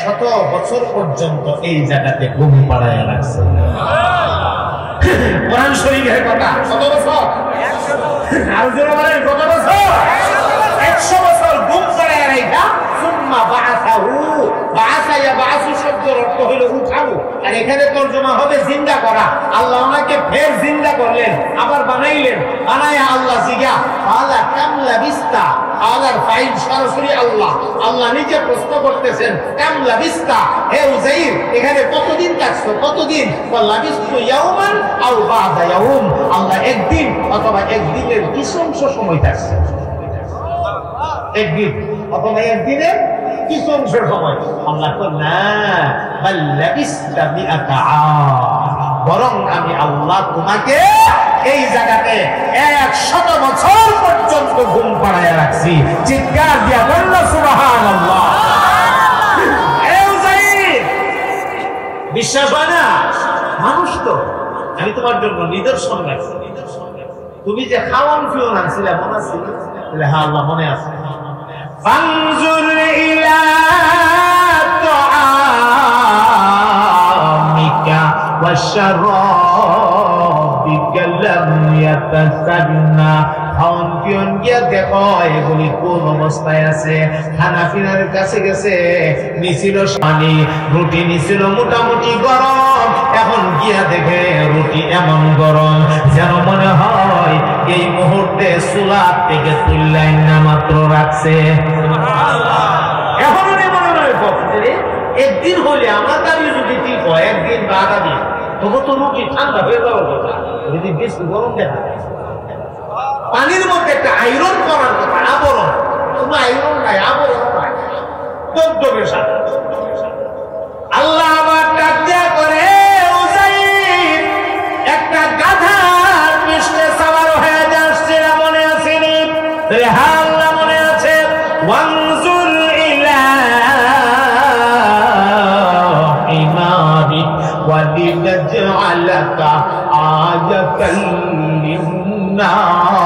100 বছর পর্যন্ত এই জায়গাতে ঘুম পাড়ায় রাখছে। কোরআন শরীফের কথা, কত বছর? আর যারা বলেন কত বছর? 100 বছর ঘুম পাড়ায় রাখা। সুম্মা বাআসাহু, বাআসা ইয়াবাসু শব্দের অর্থ হলো উঠানো, আর এখানে তরজমা হবে জিন্দা করা। আল্লাহ ওনাকে ফের জিন্দা করলেন, আবার বানাইলেন। বানায়া আল্লাহ জিজ্ঞা আলা কাম লাবিস্তা, আলার ফাইল সরাসরি আল্লাহ, আল্লাহ নিজে প্রশ্ন করতেছেন, কাম লাবিস্তা, হে উযাইর এখানে কতদিন থাকছো, কতদিন? লাবিস্তু ইয়াওমান আও বাদা ইয়াউম, আল্লাহ একদিন অথবা একদিনের কিছু অংশ সময় থাকছে, একদিন অথবা একদিনের কিছু অংশ সময়। আল্লাহ তো না, বাল লাবিস্তা মিআতা আম, বরং আমি আল্লাহ তোমাকে এই জায়গাতে 100 বছর পর্যন্ত ঘুম পাড়ায় রাখছি। চিৎকার দিয়া বলল সুবহানাল্লাহ। বিশ্বাস হয় না? মানুষ তো, আমি তোমার জন্য নিদর্শন রাখছি। তুমি যে খাওয়ান ফিওন আনছিলে মনে আছে? হ্যাঁ আল্লাহ মনে আছে। ফানজুর ইলা তুআমিকা ওয়াশরাবিকা লাম ইয়াতাসান্না, খাওয়ান পিয়ন গিয়া দেখো এগুলি কোন অবস্থায় আছে। খানা পিনার কাছে গেছে, নিছিল পানি, রুটি নিছিল মোটামুটি গরম, এখন গিয়া দেখে রুটি এমন গরম যেন মনে হয় এই মুহূর্তে চুলা থেকে তুললাই না মাত্র রাখছে। এখন মনে হয় একদিন হলে আমার দাবি যদি ঠিক হয়, একদিন বা আধা দিন, তবু তো রুটি ঠান্ডা হয়ে যাওয়ার কথা, যদি বেশি গরম দেখা পানির মধ্যে একটা আয়রন করার কথা, আবরণ, কোনো আয়রন নাই, আবরণ নাই, দগদগের সাথে। আল্লাহ আবার ডাক দেয়া করে, উযাইর একটা গাধার পৃষ্ঠে সাওয়ার হয়ে যাচ্ছে, মনে আসেনি? হ্যাঁ আল্লাহ মনে আছে। ওয়ানজুর ইলা হিমারিক ওয়ালিনাজআলাকা আয়াতাল লিন্নাস,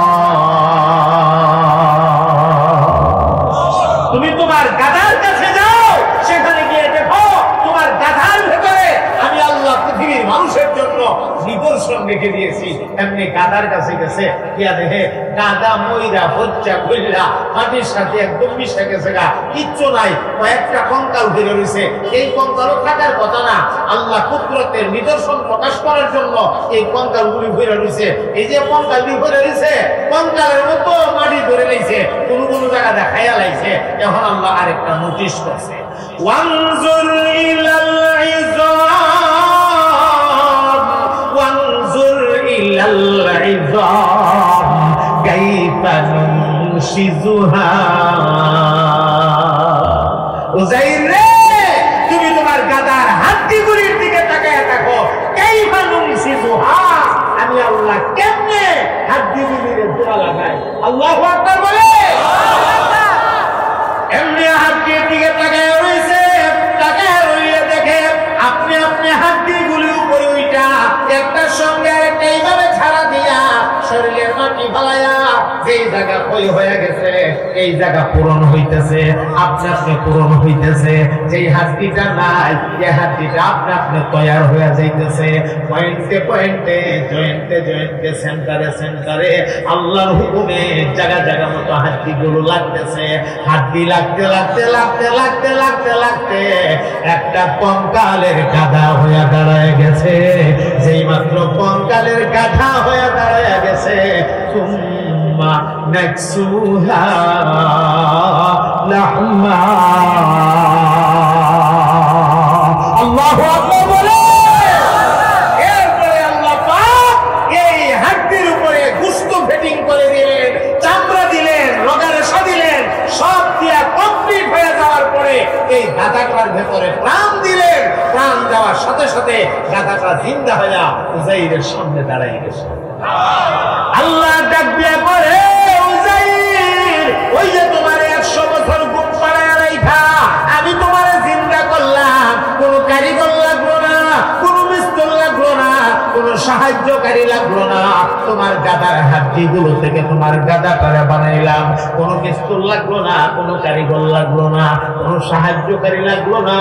তুমি তোমার গাধার কাছে যাও, সেখানে গিয়ে দেখো তোমার গাধার ভেতরে আমি আল্লাহ পৃথিবীর মানুষের জন্য নিদর্শন রেখে দিয়েছি। এমনি গাধার কাছে গেছে, গিয়া দেখে গাধা ময়রা হচ্চা কইরা মাটির সাথে একদম মিশে গেছে, গা কিচ্ছু নাই, কয়েকটা কঙ্কাল ঘিরে রয়েছে। এই কঙ্কালও থাকার কথা না, আল্লাহ কুদরতের নিদর্শন প্রকাশ করার জন্য এই কঙ্কালগুলি ঘিরে রয়েছে। এই যে কঙ্কালগুলি ঘিরে রয়েছে, কঙ্কালের মতো মাটি ধরে লাইছে, কোন কোন জায়গা দেখাইয়া লাইছে। এখন আল্লাহ আরেকটা নোটিশ করছে, ওয়ানজুর ইলাল ইযাম, ওয়ানজুর ইলাল ইযাম কাইফা নুনশিজুহা। উযাইর রে, তুমি তোমার গাদার হাড্ডিগুলির দিকে তাকায় থাকো, কাইফা নুনশিজুহা, আমি আল্লাহ কেমনে হাড্ডিগুলির জোড়া লাগাই। আল্লাহু আকবার বলে। এমনি হাড্ডির দিকে তাকায় রইছে, তাকায় রইয়ে দেখে আপনি আপনি ওই হয়ে গেছে, এই জায়গা পূরণ হইতেছে, আপনি আপনি পূরণ হইতেছে। যেই হাড্ডিটা নাই, এই হাড্ডিটা আপনি আপনি তৈয়ার হয়ে যাইতেছে। পয়েন্টে পয়েন্টে, জয়েন্টে জয়েন্টে, সেন্টারে সেন্টারে আল্লাহর হুকুমে জায়গা জায়গা মতো হাড্ডিগুলো লাগতেছে। হাড্ডি লাগতে লাগতে লাগতে লাগতে লাগতে লাগতে একটা কঙ্কালের গাধা হয়ে দাঁড়ায় গেছে। যেই মাত্র কঙ্কালের গাধা হয়ে দাঁড়ায় গেছে, সুম্মা নাকসুহা লাহমা। আল্লাহু আকবার বলে। এরপরে আল্লাহ পাক এই হাড্ডির উপরে গোশত ফিটিং করে দিলেন, চামড়া দিলেন, রগারেশা দিলেন। সব দিয়া কমপ্লিট হয়ে যাওয়ার পরে এই গাধাটার ভেতরে প্রাণ দিলেন। প্রাণ দেওয়ার সাথে সাথে গাধাটা জিন্দা হয়ে উজাইরের সামনে দাঁড়াই গেছে। আল্লাহ ডাক দিয়ে বলে, উজাইর, ওই যে তোমার 100 বছর ঘুম পাড়ায় রাইখা আমি তোমারে জিন্দা করলাম, কোন কারিগর লাগলো না, কোন মিস্ত্রি লাগলো না, কোন সাহায্যকারী লাগলো না। তোমার গাদার হাড্ডি গুলো থেকে তোমার গাদাটারে বানাইলাম। কোন মিস্ত্রি লাগলো না, কোন কারিগর লাগলো না, কোন সাহায্যকারী লাগলো না।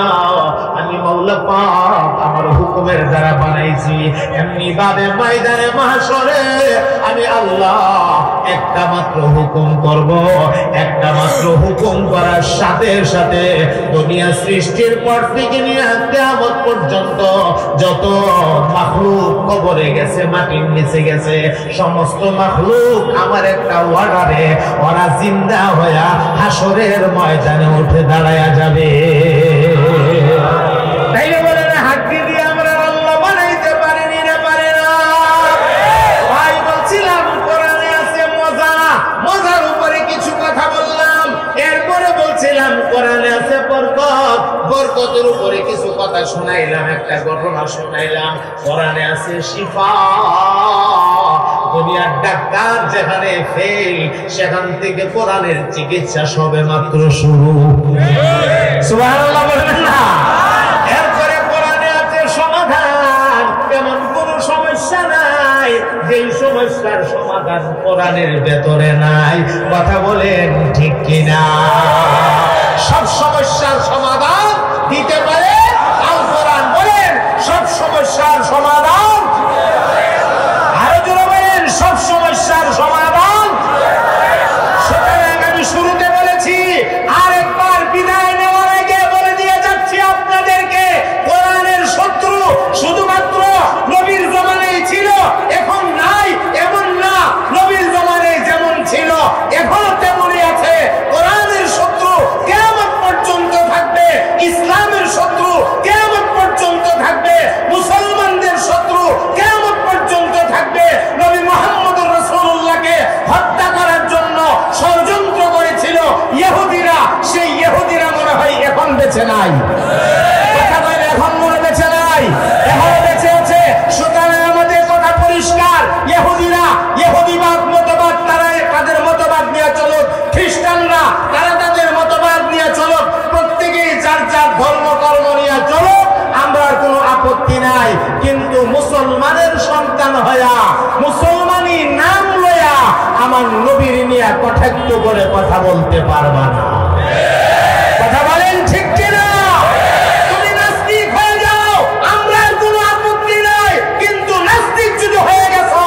আমি মাওলা পাক আমার হুকুমের দ্বারা বানাইছি। এমনি ভাবে ময়দানে মাহশরে আমি আল্লাহ একটা মাত্র হুকুম করব। একটা মাত্র হুকুম করার সাথে সাথে দুনিয়া সৃষ্টির পর থেকে নিয়ে কিয়ামত পর্যন্ত যত মাখলুক কবরে গেছে, মাটির নিচে গেছে, সমস্ত মাখলুক আমার একটা অর্ডারে ওরা জিন্দা হয়ে হাসরের ময়দানে উঠে দাঁড়ায়া যাবে। তাইলে বলে না, হাড্ডি দিয়ে আমরা আল্লাহ বানাইতে পারিনি না, পারে না। ভাই বলছিলাম কোরআনে আছে মজা, মজার উপরে কিছু কথা বললাম। এরপরে বলছিলাম কোরআনে আছে বরকত, বরকতের উপরে কিছু কথা শোনাইলাম, একটা ঘটনা শোনাইলাম। কোরআনে আছে শিফা, দুনিয়ার ডাক্তার যেখানে ফেল সেখান থেকে কোরআনের চিকিৎসা সবে মাত্র শুরু। সুবহানাল্লাহ বলবেন না? এরপরে কোরআনে আছে সমাধান, এমন কোন সমস্যা নাই যেই সমস্যার সমাধান কোরআনের ভেতরে নাই। কথা বলেন ঠিক কিনা? সব সমস্যার সমাধান দিতে পারে আল কোরআন। বলেন সব সমস্যার সমাধান, আরো জোরে বলেন সব সমস্যার সমাধান। সুতরাং আমি শুরুতে বলেছি, আরেকবার বিদায় নেওয়ার আগে বলে দিয়ে যাচ্ছি আপনাদেরকে, কোরআনের শত্রু শুধুমাত্র নবীর জমানায় ছিল, এখন নাই এমন না। নবীর জমানায় যেমন ছিল এখনো তেমনই আছে। কোরআনের শত্রু কিয়ামত পর্যন্ত থাকবে, ইসলামের শত্রু কিয়ামত পর্যন্ত থাকবে, মুসলমানদের শত্রু কিয়ামত পর্যন্ত থাকবে। নবী মুহাম্মদুর রাসূলুল্লাহকে হত্যা করার জন্য ষড়যন্ত্র করেছিল ইহুদিরা, সেই ইহুদিরা মনে হয় এখন বেঁচে নাই। কথা বলে এখন মনে বেঁচে নাই, এখনো বেঁচে আছে। সুতরাং আমাদের কথা পরিষ্কার, ইহুদিরা ইহুদিবাদ মতবাদ, তারা তাদের মতবাদ নিয়ে চলুক। খ্রিস্টানরা তারা তাদের মতবাদ নিয়ে চলুক। প্রত্যেকেই যার যার ধর্ম কর্ম নিয়ে চলুক, আমরা কোনো আপত্তি নাই। কিন্তু মুসলমানের সন্তান হইয়া, মুসলমানি নাম লইয়া আমার নবীর নিয়ে কটাক্ষ করে কথা বলতে পারবা না। কথা বলেন ঠিক কিনা? তুমি নাস্তিক হয়ে যাও, আমরা কোনো আপত্তি নাই। কিন্তু নাস্তিক যদি হয়ে গেছো,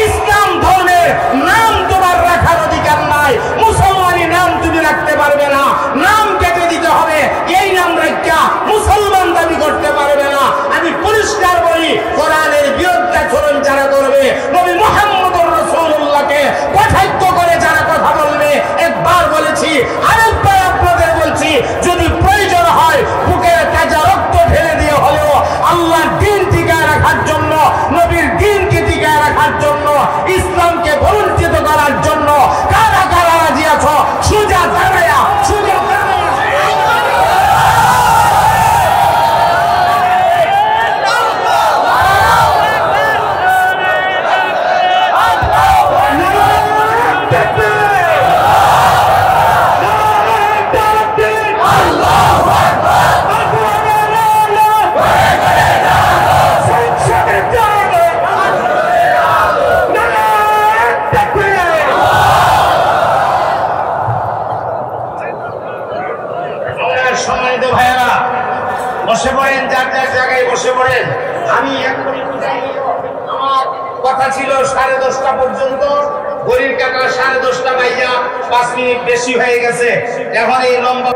ইসলাম ধর্মের নাম তোমার রাখার অধিকার নাই। মুসলমানি নাম তুমি রাখতে পারবে না, নাম কেটে দিতে হবে। এই নাম রাখা মুসলমান দাবি করতে পারবে না। আমি পরিষ্কার বলি, কোরআনের বিরুদ্ধাচরণ যারা করবে, নবী মুহাম্মদুর রাসূলুল্লাহকে কটাক্ষ করে যারা কথা বলবে, একবার বলেছি আরেকবার আপনাদের বলছি, যদি প্রয়োজন হয় বুকের তাজা রক্ত ঢেলে দিয়ে হলেও আল্লাহর দ্বীন টিকায় রাখার জন্য, নবীর দ্বীনকে টিকায় রাখার জন্য, ইসলামকে বঞ্চিত করার জন্য কারা কারা রাজি আছো? সোজা দাঁড়ায়া, সোজা দাঁড়ায়া বসে পড়েন। আমি এখনই বিদায় নিব। আমার কথা ছিল 10:30 পর্যন্ত, গরিব কাকা 10:30 বাইয়া 5 মিনিট বেশি হয়ে গেছে। এখন এই লম্বা